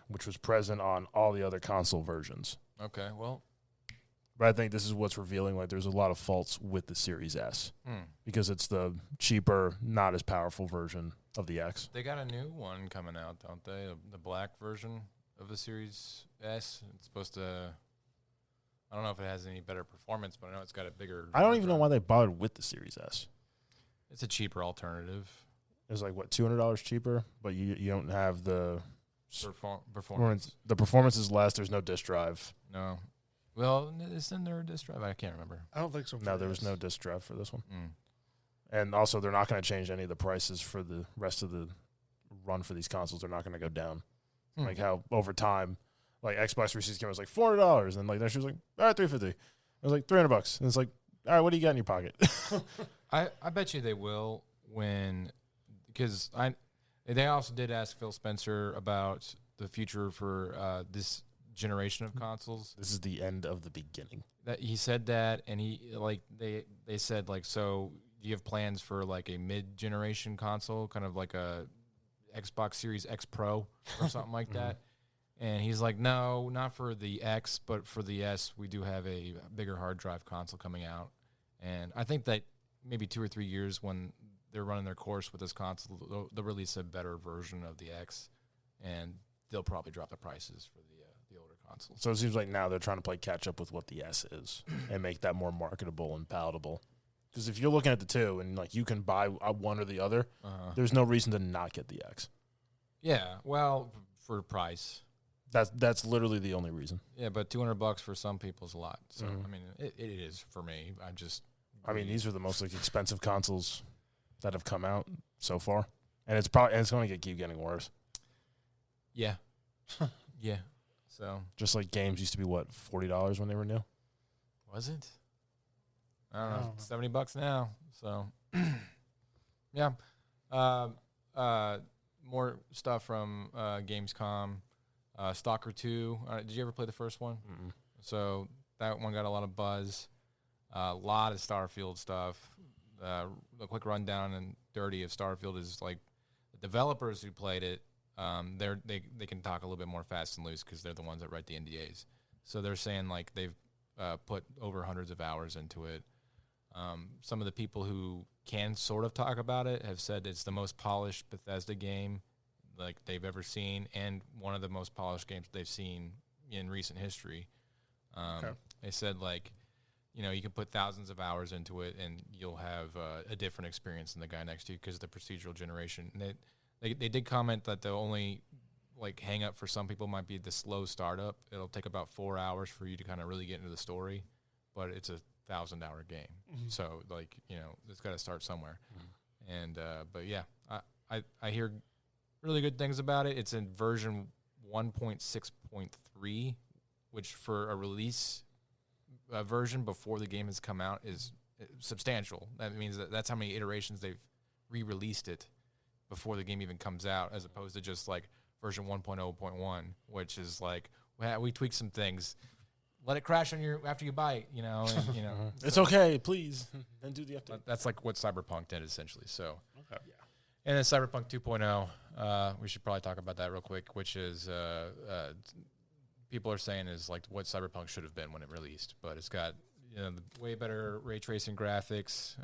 which was present on all the other console versions. okay, well, But I think this is what's revealing. Like, there's a lot of faults with the Series S because it's the cheaper, not as powerful version of the X. They got a new one coming out, don't they? The black version of the Series S. It's supposed to. I don't know if it has any better performance, but I know it's got a bigger. I don't even know why they bothered with the Series S. It's a cheaper alternative. It's like, what, $200 cheaper, but you don't have the Performance. The performance is less. There's no disk drive. No. Well, isn't there a disk drive? I can't remember. I don't think so. No, there was no disk drive for this one. Mm. And also, they're not going to change any of the prices for the rest of the run for these consoles. They're not going to go down. Like how over time, like Xbox 360 was like $400, and like next year was like, all right, $350. It was like $300, and it's like, all right, what do you got in your pocket? I bet you they will because they also did ask Phil Spencer about the future for this generation of consoles. This is the end of the beginning. That he said that, and they said like, so do you have plans for like a mid-generation console, kind of like a Xbox Series X Pro or something like that? And he's like, no, not for the X, but for the S, we do have a bigger hard drive console coming out. And I think that maybe 2 or 3 years when they're running their course with this console, they'll release a better version of the X, and they'll probably drop the prices for the older consoles. So it seems like now they're trying to play catch up with what the S is and make that more marketable and palatable. Because if you're looking at the two and like you can buy one or the other, there's no reason to not get the X. Yeah, well, for price. That's literally the only reason. Yeah, but $200 for some people is a lot. So I mean, it is for me. I mean, these are the most like expensive consoles that have come out so far, and it's going to keep getting worse. Yeah, yeah. So just like games used to be what, $40 when they were new. Was it? I don't know. $70 now. So yeah. More stuff from Gamescom. Stalker 2. Did you ever play the first one? Mm-mm. So that one got a lot of buzz. A lot of Starfield stuff. A quick rundown and dirty of Starfield is like the developers who played it. They can talk a little bit more fast and loose because they're the ones that write the NDAs. So they're saying like they've put over hundreds of hours into it. Some of the people who can sort of talk about it have said it's the most polished Bethesda game like they've ever seen, and one of the most polished games they've seen in recent history. They said like, you can put thousands of hours into it and you'll have a different experience than the guy next to you because of the procedural generation. And they did comment that the only like hang up for some people might be the slow startup. It'll take about 4 hours for you to kind of really get into the story, but it's a 1,000-hour game. Mm-hmm. So like, it's got to start somewhere. Mm-hmm. And, but yeah, I hear really good things about it. It's in version 1.6.3, which for a release version before the game has come out is substantial. That means that's how many iterations they've re-released it before the game even comes out, as opposed to just like version 1.0.1, which is like, well, we tweaked some things. Let it crash on after you buy it, And, it's okay, please. Then do the update. That's like what Cyberpunk did essentially. So, okay. Yeah. And then Cyberpunk 2.0, we should probably talk about that real quick, which is people are saying is like what Cyberpunk should have been when it released, but it's got the way better ray tracing graphics.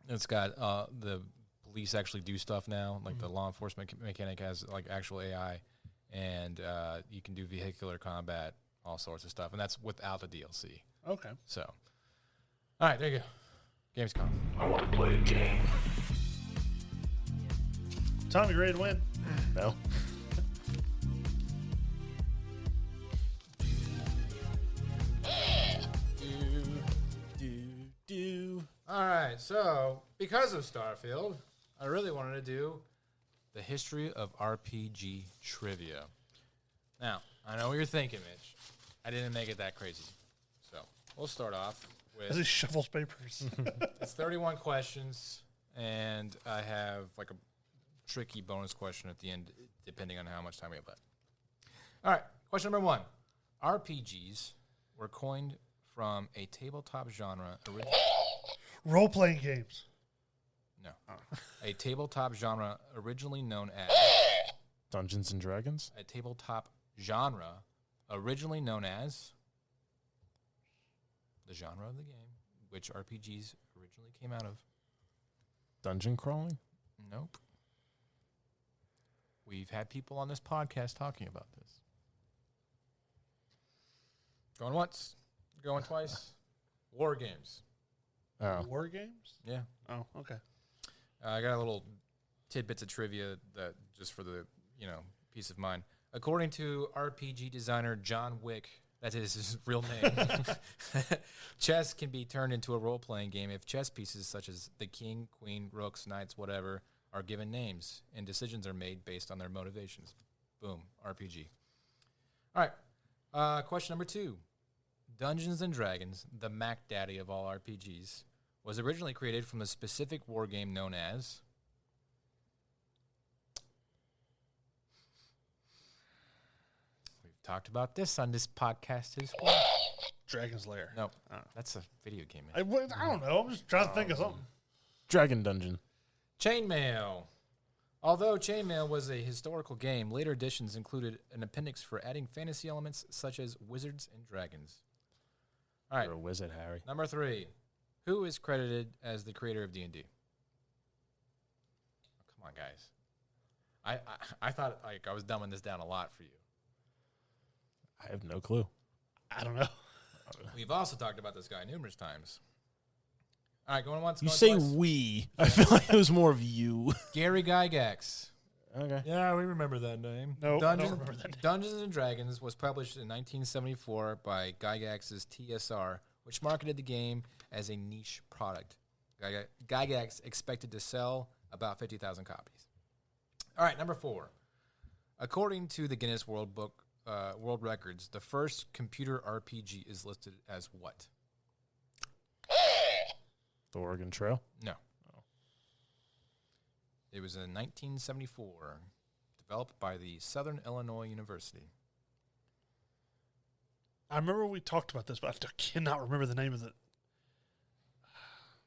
It's got the police actually do stuff now, like the law enforcement mechanic has like actual AI, and you can do vehicular combat, all sorts of stuff, and that's without the DLC. Okay. So, all right, there you go. Gamescom. I want to play a game. Tom, you ready to win? No. All right, so because of Starfield, I really wanted to do the history of RPG trivia. Now, I know what you're thinking, Mitch. I didn't make it that crazy. So we'll start off with... As he shuffles papers. It's 31 questions, and I have like a tricky bonus question at the end, depending on how much time we have left. All right, question number 1. RPGs were coined from a tabletop genre... Role-playing games. No. A tabletop genre originally known as... Dungeons and Dragons? A tabletop genre originally known as... the genre of the game, which RPGs originally came out of. Dungeon crawling? Nope. We've had people on this podcast talking about this. Going once, going twice. War games. Oh. War games? Yeah. Oh, okay. I got a little tidbits of trivia that just for the, peace of mind. According to RPG designer John Wick, that is his real name, chess can be turned into a role-playing game if chess pieces such as the king, queen, rooks, knights, whatever, are given names, and decisions are made based on their motivations. Boom, RPG. All right, question number 2. Dungeons & Dragons, the Mac Daddy of all RPGs, was originally created from the specific war game known as... We've talked about this on this podcast as well. Dragon's Lair. No, that's a video game. I don't know. I'm just trying to think of something. Dragon Dungeon. Chainmail. Although Chainmail was a historical game, later editions included an appendix for adding fantasy elements such as wizards and dragons. All right, You're a wizard, Harry. number 3. Who is credited as the creator of D&D? Oh, come on, guys. I thought I was dumbing this down a lot for you. I have no clue. I don't know. We've also talked about this guy numerous times. All right, going once, You going say twice. we. I feel like it was more of you. Gary Gygax. Okay. Yeah, we remember that name. No, I don't remember that name. Dungeons & Dragons was published in 1974 by Gygax's TSR, which marketed the game as a niche product. Gygax expected to sell about 50,000 copies. All right, number 4. According to the Guinness World Records, the first computer RPG is listed as what? The Oregon Trail? No. It was in 1974, developed by the Southern Illinois University. I remember we talked about this, but I cannot remember the name of it.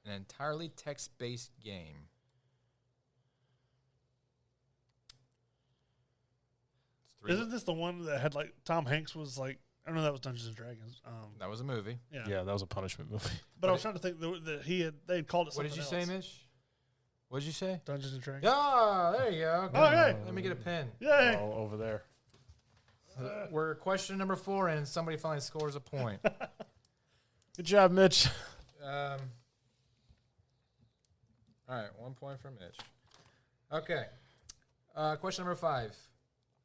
An entirely text-based game. Isn't this the one that had Tom Hanks was like? I don't know. That was Dungeons and Dragons. That was a movie. Yeah, that was a punishment movie. But I was trying to think that they had called it. What Something did you else. say, Mitch? What did you say? Dungeons and Dragons. Ah, there you go. Oh, hey. Let me get a pen. Yay! Oh, over there. We're question number 4, and somebody finally scores a point. Good job, Mitch. All right, 1 point for Mitch. Okay. Question number 5.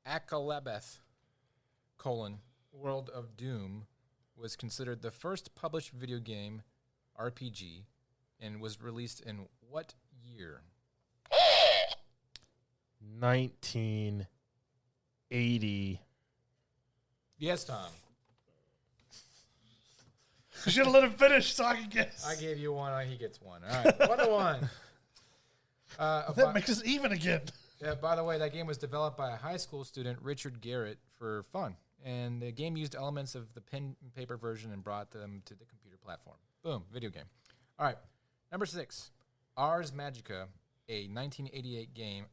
Akalebeth, World of Doom, was considered the first published video game RPG and was released in what year? 1980. Yes, Tom. You should have let him finish so I could guess. I gave you 1. He gets 1. All right, 1-1. That makes us even again. Yeah, by the way, that game was developed by a high school student, Richard Garrett, for fun. And the game used elements of the pen and paper version and brought them to the computer platform. Boom, video game. All right, number 6. Ars Magica, a 1988 game,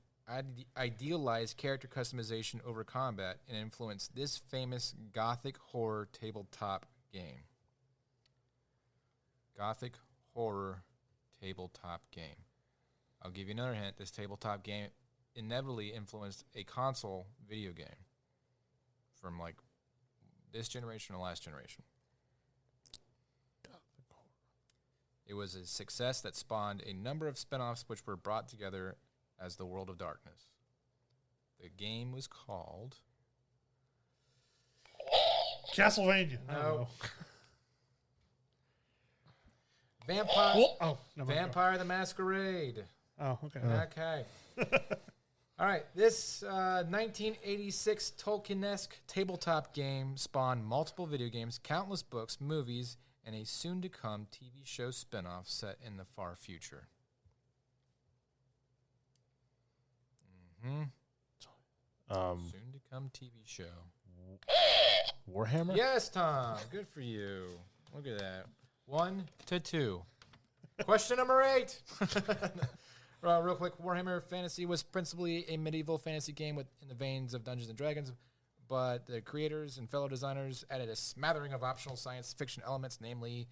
idealized character customization over combat and influenced this famous gothic horror tabletop game. Gothic horror tabletop game. I'll give you another hint. This tabletop game inevitably influenced a console video game from this generation or last generation. It was a success that spawned a number of spin-offs which were brought together as the World of Darkness. The game was called... Castlevania. I don't No. know. Vampire the Masquerade. Oh, okay. Okay. All right. This 1986 Tolkien-esque tabletop game spawned multiple video games, countless books, movies, and a soon-to-come TV show spinoff set in the far future. Soon-to-come TV show. Warhammer? Yes, Tom. Good for you. Look at that. 1-2. Question number 8. Real quick, Warhammer Fantasy was principally a medieval fantasy game in the veins of Dungeons & Dragons, but the creators and fellow designers added a smattering of optional science fiction elements, namely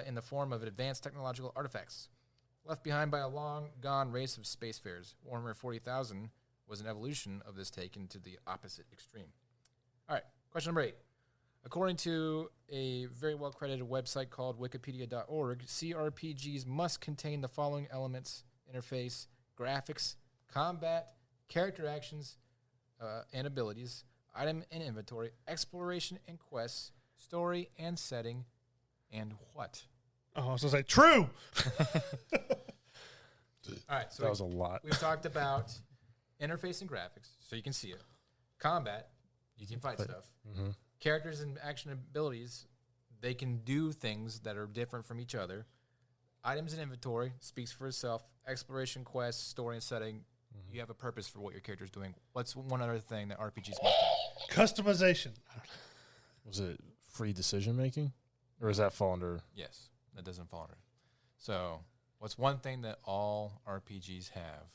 in the form of advanced technological artifacts. Left behind by a long-gone race of spacefarers, Warhammer 40,000 was an evolution of this taken to the opposite extreme. All right, question number 8. According to a very well-credited website called wikipedia.org, CRPGs must contain the following elements: interface, graphics, combat, character actions and abilities, item and inventory, exploration and quests, story and setting, and what? Oh, so say true. All right, so That was a lot. we've talked about interface and graphics, so you can see it. Combat, you can fight stuff. Mm-hmm. Characters and action abilities, they can do things that are different from each other. Items and inventory speaks for itself. Exploration, quests, story, and setting. You have a purpose for what your character's doing. What's one other thing that RPGs must have? Customization. Was it free decision making? Or does that fall under? Yes, that doesn't fall under it. So, what's one thing that all RPGs have?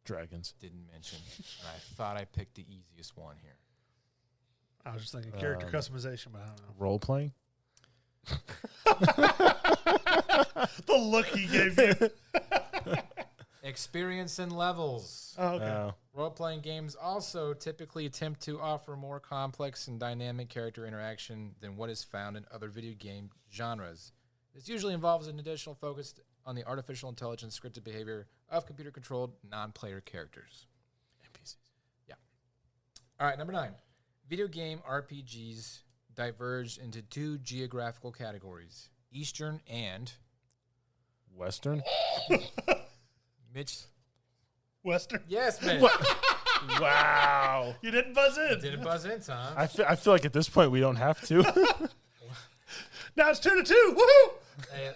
Dragons. Didn't mention. And I thought I picked the easiest one here. I was just thinking character customization, but I don't know. Role playing? The look he gave you. Experience and levels. Oh, okay. Role-playing games also typically attempt to offer more complex and dynamic character interaction than what is found in other video game genres. This usually involves an additional focus on the artificial intelligence scripted behavior of computer-controlled non-player characters. NPCs. Yeah. All right, number 9. Video game RPGs diverge into 2 geographical categories: Eastern and Western? Mitch. Western. Yes, Mitch. Wow. You didn't buzz in. Didn't buzz in, Tom. I feel like at this point we don't have to. Now it's 2-2. Woohoo! Hey,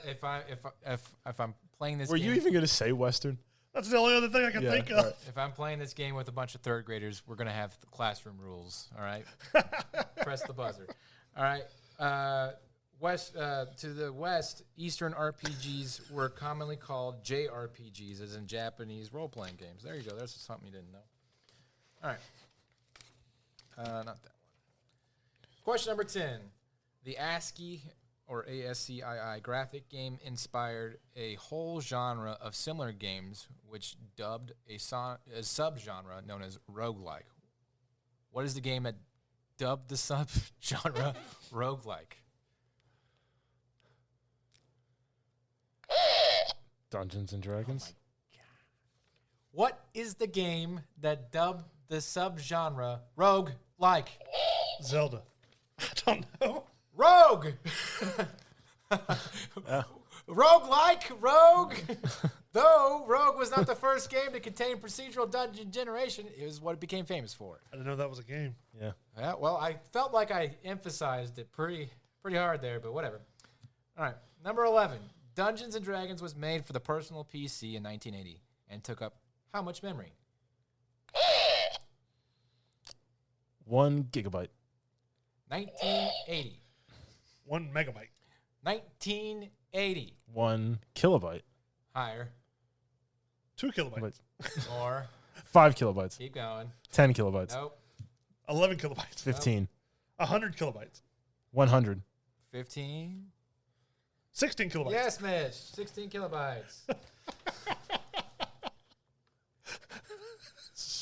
if I'm playing this Were game, you even going to say Western? That's the only other thing I can think of. right. if I'm playing this game with a bunch of third graders, we're gonna have the classroom rules. All right, press the buzzer. All right, to the west, Eastern RPGs were commonly called JRPGs, as in Japanese role-playing games. There you go. There's something you didn't know. All right, not that one. Question number 10: the ASCII or ASCII graphic game inspired a whole genre of similar games, which dubbed a subgenre known as roguelike. What is the game that dubbed the subgenre roguelike? Dungeons and Dragons? What is the game that dubbed the subgenre roguelike? Zelda. I don't know. Rogue! Roguelike, rogue! Though Rogue was not the first game to contain procedural dungeon generation, it was what it became famous for. I didn't know that was a game. Yeah. Yeah, well, I felt like I emphasized it pretty hard there, but whatever. All right, number 11. Dungeons & Dragons was made for the personal PC in 1980 and took up how much memory? 1 gigabyte. 1980. 1 megabyte. 1980. 1 kilobyte. Higher. 2 kilobytes. More. 5 kilobytes. Keep going. 10 kilobytes. Nope. 11 kilobytes. 15. 100 kilobytes. 100. 15. 16 kilobytes. Yes, Mitch. 16 kilobytes.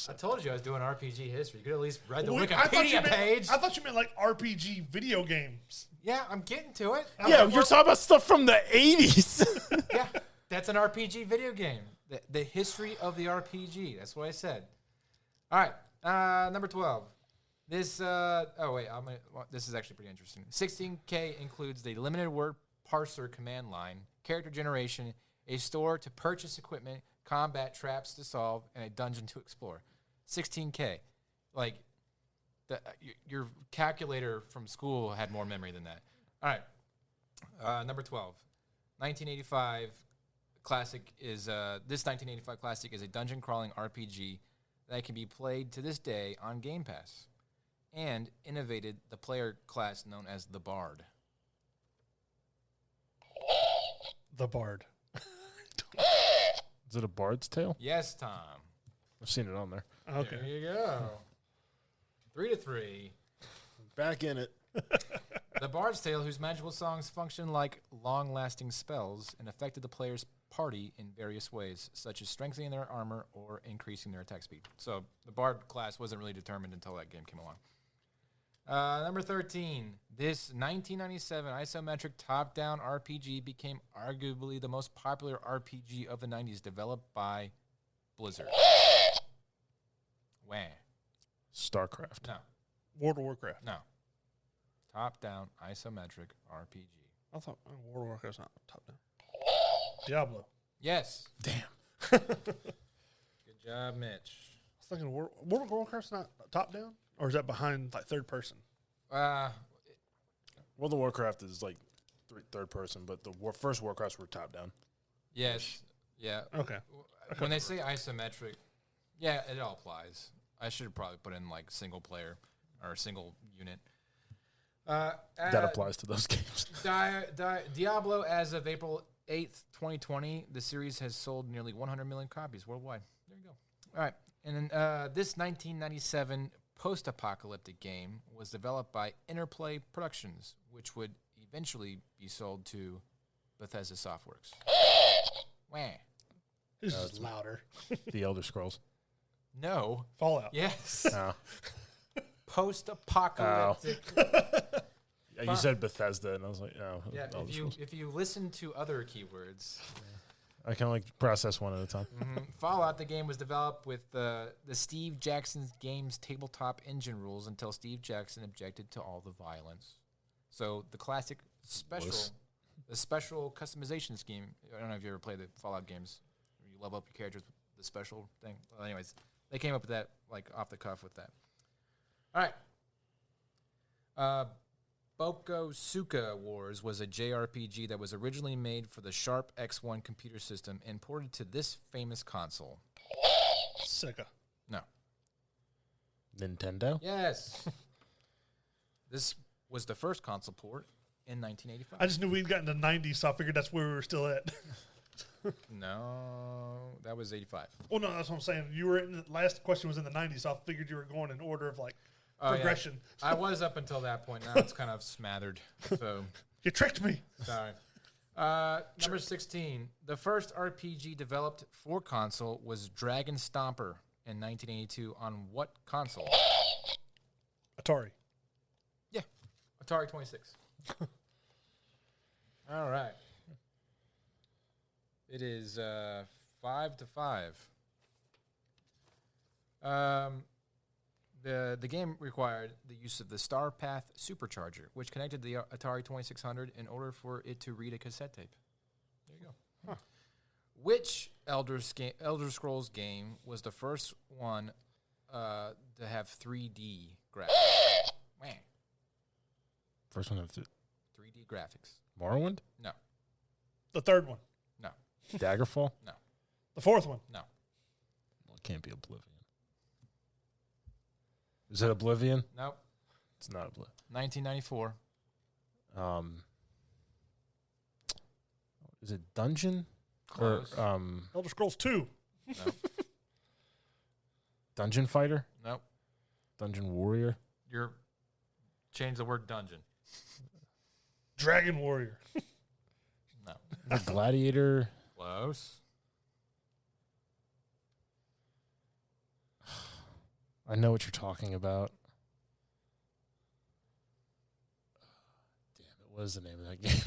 I told you I was doing RPG history. You could at least read the Wikipedia page. I thought you meant like RPG video games. Yeah, I'm getting to it. Yeah, you're talking about stuff from the 80s. Yeah, that's an RPG video game. The history of the RPG. That's what I said. All right, number 12. This, this is actually pretty interesting. 16K includes the limited word parser command line, character generation, a store to purchase equipment, combat traps to solve, and a dungeon to explore. 16K. Like, your calculator from school had more memory than that. All right. Number 12. 1985 classic is this 1985 classic is a dungeon crawling RPG that can be played to this day on Game Pass, and innovated the player class known as the Bard. The Bard. Is it a Bard's Tale? Yes, Tom. I've seen it on there. Okay. There you go. 3-3. Back in it. The Bard's Tale, whose magical songs function like long-lasting spells and affected the player's party in various ways, such as strengthening their armor or increasing their attack speed. So the Bard class wasn't really determined until that game came along. Number 13, this 1997 isometric top-down RPG became arguably the most popular RPG of the 90s, developed by Blizzard. Wah. StarCraft. No. World of Warcraft. No. Top-down isometric RPG. I thought World of Warcraft's not top down. Diablo. Yes. Damn. Good job, Mitch. I was thinking World of Warcraft's not top down, or is that behind like third person? World of Warcraft is like third person, but the first Warcrafts were top down. Yes. Yeah. Okay. When they say isometric, yeah, it all applies. I should have probably put in like single player or single unit. That applies to those games. Diablo, as of April 8th, 2020, the series has sold nearly 100 million copies worldwide. There you go. All right. And then this 1997 post-apocalyptic game was developed by Interplay Productions, which would eventually be sold to Bethesda Softworks. Wah. This is louder. The Elder Scrolls. No. Fallout. Yes. Oh. Post-apocalyptic. You said Bethesda, and I was like, oh. Yeah, Elder Scrolls. if you listen to other keywords. I can only process one at a time. Fallout, the game was developed with the Steve Jackson's Games tabletop engine rules until Steve Jackson objected to all the violence. So the classic special customization scheme. I don't know if you ever played the Fallout games. You level up your characters with the special thing. Well, anyways, they came up with that like off the cuff with that. All right. Bokosuka Wars was a JRPG that was originally made for the Sharp X1 computer system and ported to this famous console. Sega. No. Nintendo? Yes. This was the first console port in 1985. I just knew we'd gotten to 90s, so I figured that's where we were still at. No, that was 85. Well, no, that's what I'm saying. You were in the last question was in the 90s, so I figured you were going in order of like progression. Yeah. I was up until that point. Now it's kind of smothered. So You tricked me. sorry. Number 16. The first RPG developed for console was Dragon Stomper in 1982 on what console? Atari. Yeah, Atari 26. All right. It is 5-5. The game required the use of the Starpath Supercharger, which connected the Atari 2600 in order for it to read a cassette tape. There you go. Huh. Which Elder Scrolls game was the first one to have 3D graphics? Wah. First one of 3D graphics. Morrowind? No. The third one. No. Daggerfall? No. The fourth one. No. Well, it can't be Oblivion. Is it Oblivion? Nope. It's not Oblivion. 1994. Is it Dungeon? Close. Or Elder Scrolls 2. Nope. Dungeon Fighter? Nope. Dungeon Warrior? You're change the word dungeon. Dragon Warrior. No. The Gladiator? Close. I know what you're talking about. Damn it, what is the name of that game?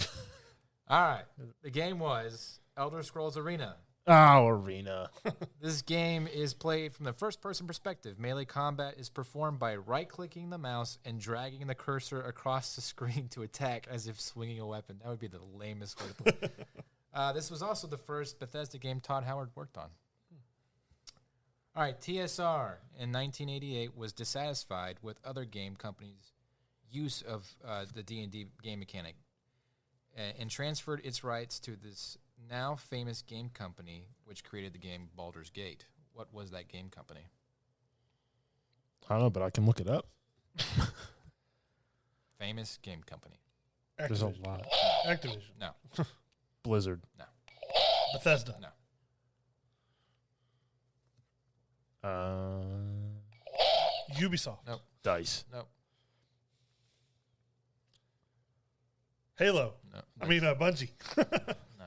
All right. The game was Elder Scrolls Arena. Oh, Arena. This game is played from the first-person perspective. Melee combat is performed by right-clicking the mouse and dragging the cursor across the screen to attack as if swinging a weapon. That would be the lamest way to play. This was also the first Bethesda game Todd Howard worked on. All right, TSR in 1988 was dissatisfied with other game companies' use of the D&D game mechanic and transferred its rights to this now famous game company, which created the game Baldur's Gate. What was that game company? I don't know, but I can look it up. Famous game company. There's a Activision. lot. Activision. No. Blizzard. No. Bethesda. No. Ubisoft. Nope. Dice. Nope. Halo. No. I mean, Bungie. No.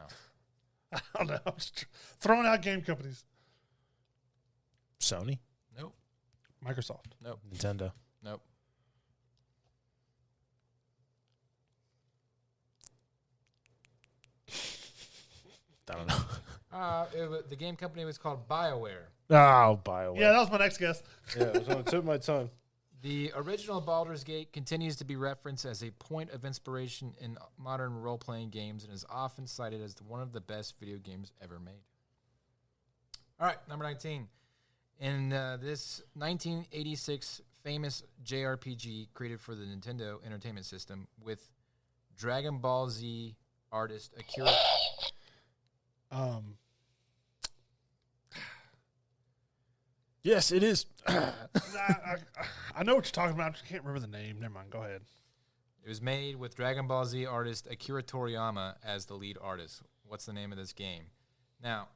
I don't know. I'm just throwing out game companies. Sony, Nope. Microsoft. Nope. Nintendo. Nope. I don't know. The game company was called BioWare. Oh, BioWare. Yeah, that was my next guess. Yeah, it was on the tip of my tongue. The original Baldur's Gate continues to be referenced as a point of inspiration in modern role-playing games and is often cited as one of the best video games ever made. All right, number 19. In this 1986 famous JRPG created for the Nintendo Entertainment System with Dragon Ball Z artist Akira... Yes, it is. I know what you're talking about. I just can't remember the name. Never mind. Go ahead. It was made with Dragon Ball Z artist Akira Toriyama as the lead artist. What's the name of this game? Now,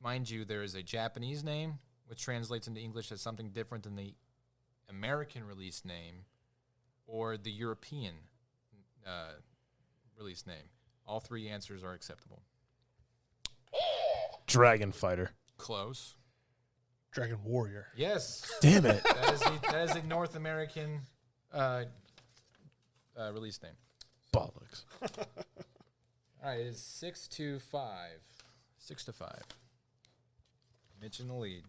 mind you, there is a Japanese name, which translates into English as something different than the American release name or the European release name. All three answers are acceptable. Dragon Fighter. Close. Dragon Warrior. Yes. Damn it. That is a North American release name. Bollocks. All right, it is 6-5. 6-5. Mitch in the lead.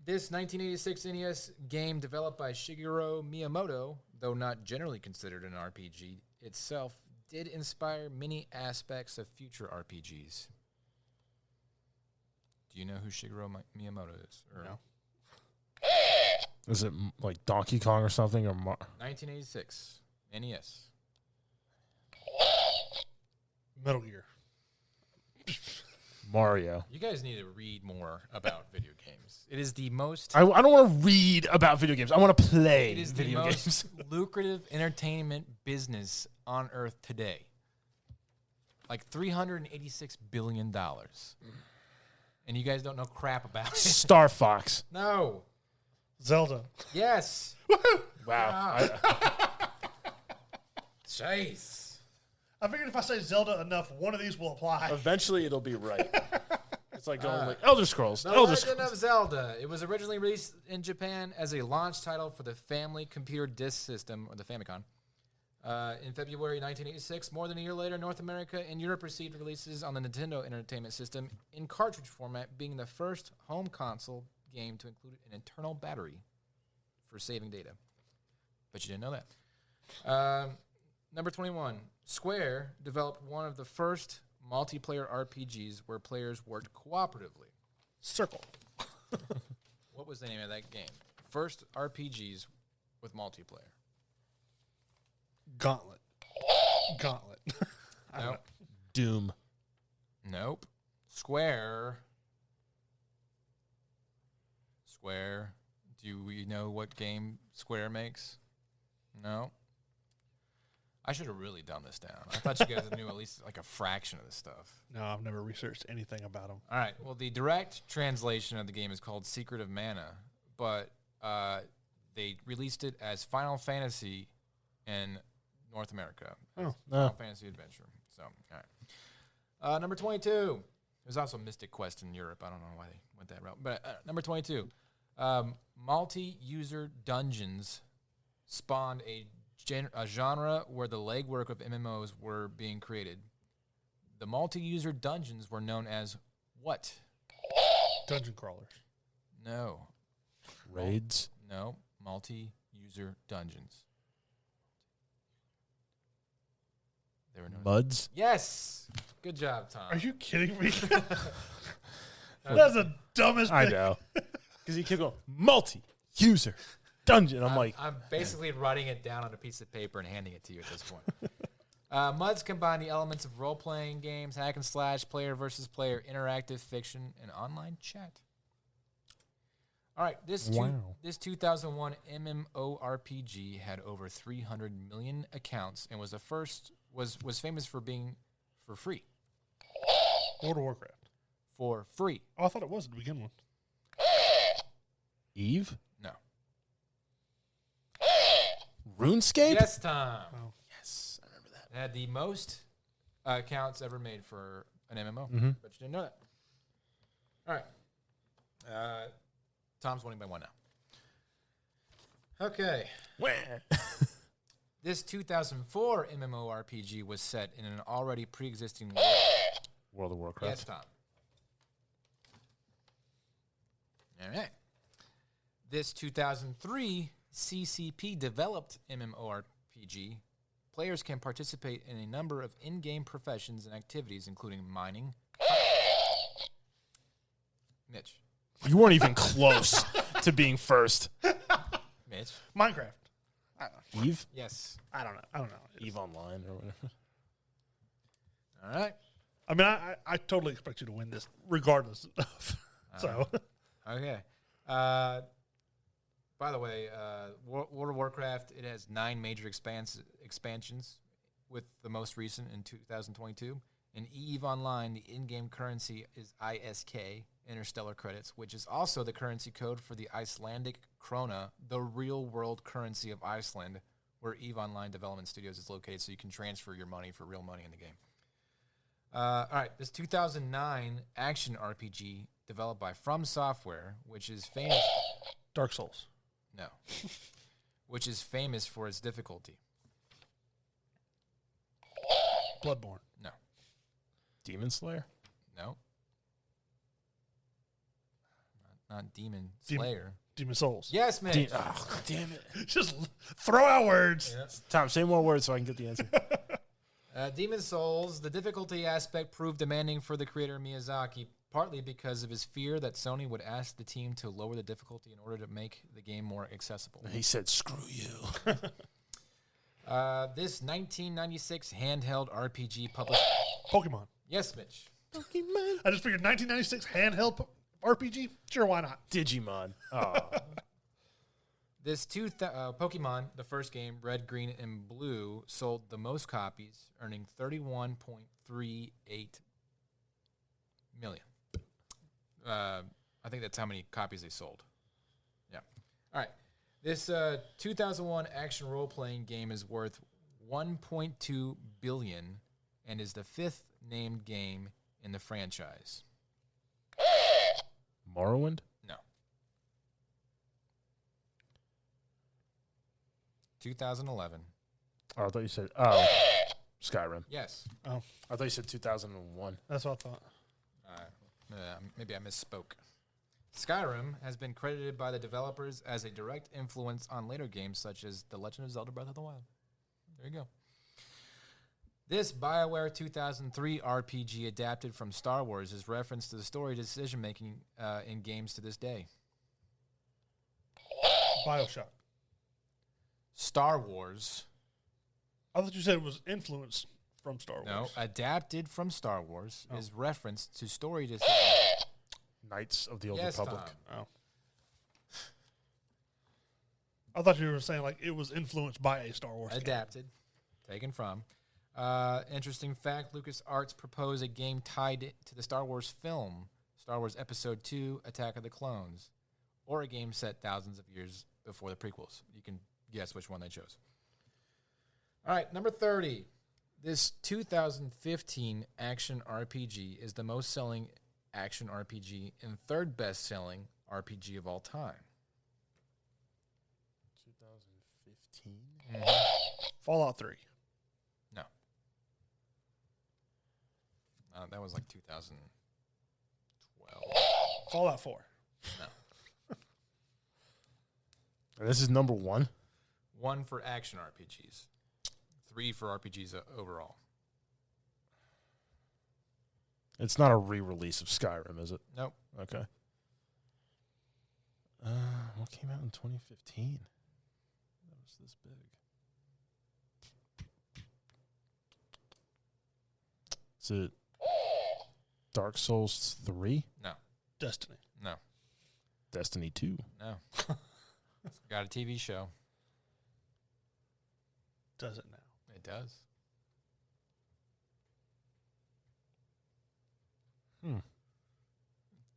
This 1986 NES game developed by Shigeru Miyamoto, though not generally considered an RPG itself, did inspire many aspects of future RPGs. Do you know who Shigeru Miyamoto is? Or No. Is it like Donkey Kong or something? Or 1986 NES. Metal Gear. Mario. You guys need to read more about video games. It is the most... I don't want to read about video games. I want to play It is the video most games. lucrative entertainment business on earth today. Like $386 billion. And you guys don't know crap about it. Star Fox. No. Zelda. Yes. Wow. Chase. I figured if I say Zelda enough, one of these will apply. Eventually, it'll be right. It's like going like Elder Scrolls. The Elder Legend Scrolls. of Zelda. It was originally released in Japan as a launch title for the Family Computer Disk System, or the Famicom. In February 1986, more than a year later, North America and Europe received releases on the Nintendo Entertainment System in cartridge format, being the first home console game to include an internal battery for saving data. But you didn't know that. Number 21. Square developed one of the first multiplayer RPGs where players worked cooperatively. Circle. What was the name of that game? First RPGs with multiplayer. Gauntlet. Nope. Doom. Nope. Square. Do we know what game Square makes? No. I should have really done this down. I thought you guys knew at least like a fraction of this stuff. No, I've never researched anything about them. All right. Well, the direct translation of the game is called Secret of Mana, but they released it as Final Fantasy in North America. Oh. Final Fantasy Adventure. So, all right. Number 22. There's also Mystic Quest in Europe. I don't know why they went that route. But number 22. Multi-user dungeons spawned a genre where the legwork of MMOs were being created. The multi-user dungeons were known as what? Dungeon crawlers. No. Raids. No. Multi-user dungeons. They were known Muds. Yes. Good job, Tom. Are you kidding me? That's the dumbest I thing. know. Because he kept going, multi-user dungeon. I'm basically writing it down on a piece of paper and handing it to you at this point. MUDs combine the elements of role-playing games, hack and slash, player versus player, interactive fiction, and online chat. All right, this 2001 MMORPG had over 300 million accounts and was was famous for being for free. World of Warcraft. For free. Oh, I thought it was to begin with. Eve? No. RuneScape? Yes, Tom. Oh. Yes. It had the most accounts ever made for an MMO. Mm-hmm. But you didn't know that. All right. Tom's winning by 1 now. Okay. This 2004 MMORPG was set in an already pre-existing World of Warcraft. Yes, Tom. All right. This 2003 CCP developed MMORPG. Players can participate in a number of in-game professions and activities, including mining. Mitch. You weren't even close to being first. Mitch. Minecraft. Eve? Yes. I don't know. Eve Online or whatever. All right. I mean, I totally expect you to win this, regardless. So, Okay. By the way, World of Warcraft, it has 9 major expansions, with the most recent in 2022. In EVE Online, the in-game currency is ISK, Interstellar Credits, which is also the currency code for the Icelandic krona, the real-world currency of Iceland, where EVE Online Development Studios is located, so you can transfer your money for real money in the game. All right, this 2009 action RPG developed by From Software, which is famous... Dark Souls. No. Which is famous for its difficulty. Bloodborne. No. Demon Slayer? No. Not Demon Slayer. Demon Souls. Yes, Mitch. Oh, damn it. Just throw out words. Yeah. Tom, say more words so I can get the answer. Demon Souls, the difficulty aspect proved demanding for the creator Miyazaki, partly because of his fear that Sony would ask the team to lower the difficulty in order to make the game more accessible. He said, screw you. This 1996 handheld RPG published... Pokemon. Yes, Mitch. Pokemon. I just figured 1996 handheld RPG. Sure, why not? Digimon. Oh. This Pokemon, the first game, Red, Green, and Blue, sold the most copies, earning 31.38 million. I think that's how many copies they sold. Yeah. All right. This 2001 action role-playing game is worth $1.2 billion and is the 5th named game in the franchise. Morrowind? No. 2011. Oh, I thought you said, Skyrim. Yes. Oh, I thought you said 2001. that's what I thought. Maybe I misspoke. Skyrim has been credited by the developers as a direct influence on later games such as The Legend of Zelda Breath of the Wild. There you go. This BioWare 2003 RPG adapted from Star Wars is reference to the story decision-making in games to this day. BioShock. Star Wars. I thought you said it was influenced from Star Wars. No, adapted from Star Wars is reference to story decision. Knights of the Old Yes, Republic. Tom. Oh. I thought you were saying like it was influenced by a Star Wars game. Adapted. Taken from. Interesting fact, LucasArts proposed a game tied to the Star Wars film, Star Wars Episode 2, Attack of the Clones, or a game set thousands of years before the prequels. You can guess which one they chose. All right, number 30. This 2015 action RPG is the most selling action RPG and third best selling RPG of all time. 2015? Fallout 3. No. That was like 2012. Fallout 4. No. And this is number 1? 1 for action RPGs. 3 for RPGs overall. It's not a re-release of Skyrim, is it? Nope. Okay. What came out in 2015? That was this big. Is it Dark Souls 3? No. Destiny. No. Destiny 2? No. It's got a TV show. Does it now? It does.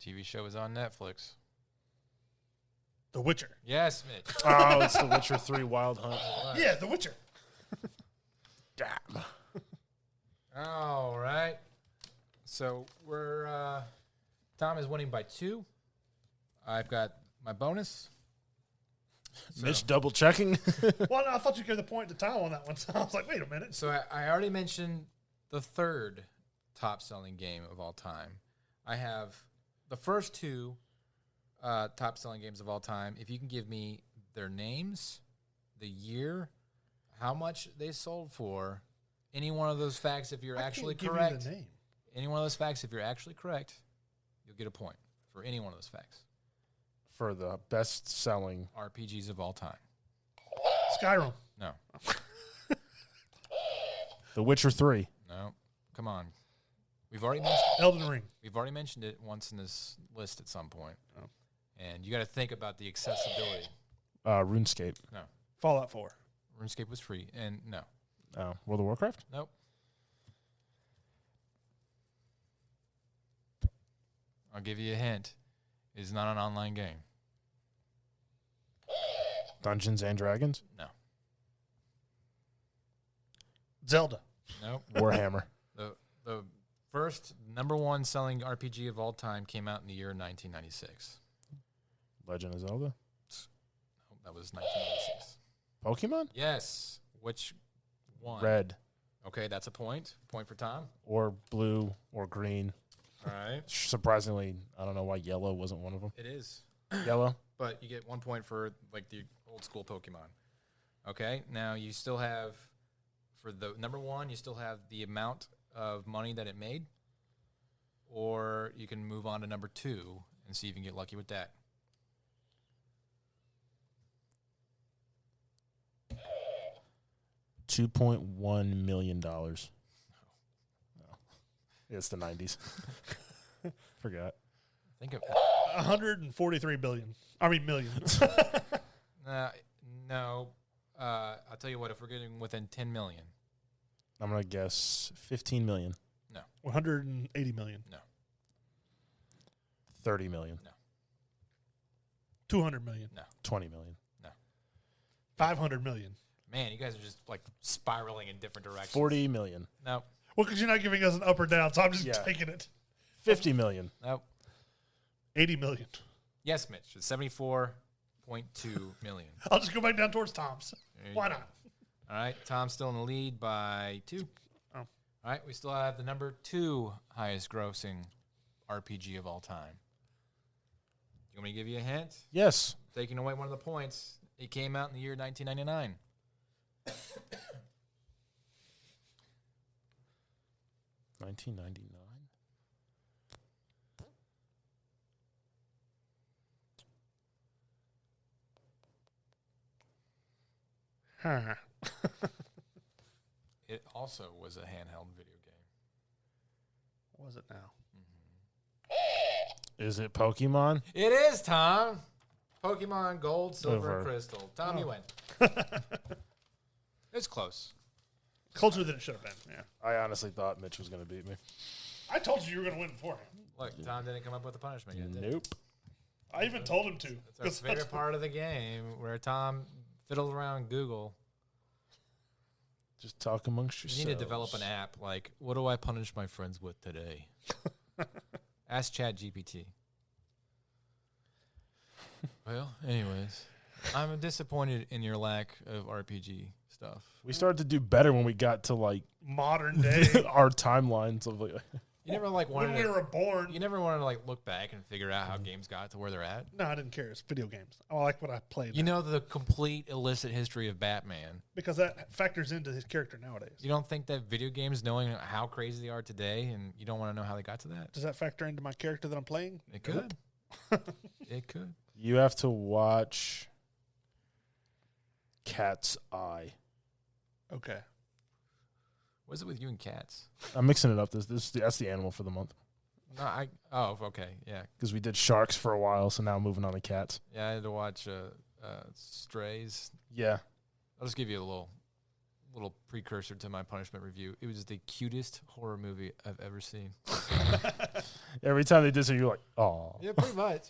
TV show is on Netflix. The Witcher. Yes, Mitch. Oh, it's The Witcher 3 Wild Hunt. Yeah, The Witcher. Damn. All right. So we're Tom is winning by 2. I've got my bonus. Mitch double checking. Well, no, I thought you gave the point to Tom on that one. So I was like, wait a minute. So I already mentioned the third top-selling game of all time. I have the first 2 top-selling games of all time. If you can give me their names, the year, how much they sold for, any one of those facts, if you're actually correct. The name. Any one of those facts, if you're actually correct, you'll get a point for any one of those facts. For the best-selling RPGs of all time. Skyrim. No. The Witcher 3. No. Come on. We've already mentioned Elden Ring. it once in this list at some point. Oh. And you got to think about the accessibility. RuneScape. No. Fallout 4. RuneScape was free. And no. World of Warcraft? Nope. I'll give you a hint. It's not an online game. Dungeons and Dragons? No. Zelda. Nope. Warhammer. The first #1 selling RPG of all time came out in the year 1996. Legend of Zelda? Nope, that was 1996. Pokemon? Yes. Which one? Red. Okay, that's a point. Point for Tom. Or blue or green. All right. Surprisingly, I don't know why yellow wasn't one of them. It is. Yellow? But you get 1 point for like the old school Pokemon. Okay, now you still have, for the #1, you still have the amount of money that it made. Or you can move on to #2 and see if you can get lucky with that. $2.1 million. No. It's the 90s. Forgot. Think of 143 billion. I mean, millions. no. I'll tell you what, if we're getting within 10 million. I'm going to guess 15 million. No. 180 million. No. 30 million. No. 200 million. No. 20 million. 500 million. Man, you guys are just like spiraling in different directions. 40 million. No. Well, because you're not giving us an up or down, so I'm just Yeah. taking it. 50 million. Nope. 80 million. Yes, Mitch. It's 74.2 million. I'll just go back down towards Tom's. Why not? All right. Tom's still in the lead by 2. Oh. All right. We still have the #2 highest grossing RPG of all time. You want me to give you a hint? Yes. Taking away one of the points. It came out in the year 1999. 1999. Huh. It also was a handheld video game. What was it now? Is it Pokemon? It is, Tom. Pokemon Gold, Silver, Over. and Crystal. Tom, you win. It's close. Closer than it should have been. Yeah. I honestly thought Mitch was going to beat me. I told you were going to win beforehand. Look, Tom didn't come up with a punishment yet, did he? Nope. I even told him to. That's our favorite part of the game, where Tom fiddles around Google. Just talk amongst You yourselves. need to develop an app like, what do I punish my friends with today? Ask ChatGPT. Well, anyways, I'm disappointed in your lack of RPG stuff. We started to do better when we got to like Modern day. our timelines of like. You never like when wanted we were born. you never wanted to like look back and figure out how games got to where they're at. No, I didn't care. It's video games. I like what I played. You know the complete illicit history of Batman. Because that factors into his character nowadays. You don't think that video games, knowing how crazy they are today, and you don't want to know how they got to that? Does that factor into my character that I'm playing? It could. It could. You have to watch Cat's Eye. Okay. What is it with you and cats? I'm mixing it up. That's the animal for the month No, okay, yeah. because we did sharks for a while, so now moving on to cats. Yeah, I had to watch Strays. Yeah, I'll just give you a little precursor to my punishment review. It was the cutest horror movie I've ever seen. every time they did so, you're like, oh. Yeah, pretty much.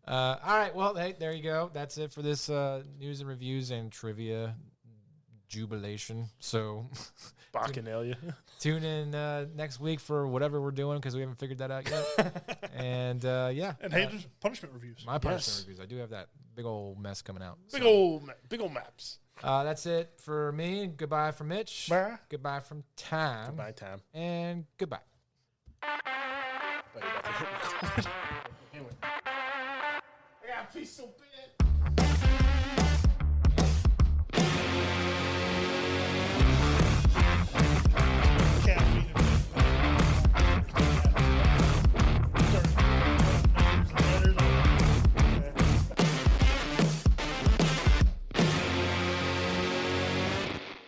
All right, well, hey, there you go. That's it for this news and reviews and trivia jubilation. So Bacchanalia. tune in next week for whatever we're doing because we haven't figured that out yet. And yeah. And Hayden's punishment reviews. My punishment reviews. I do have that big old mess coming out. Big old maps. That's it for me. Goodbye from Mitch. Bye. Goodbye from Time. Goodbye, Tam. And goodbye. I got a piece so big.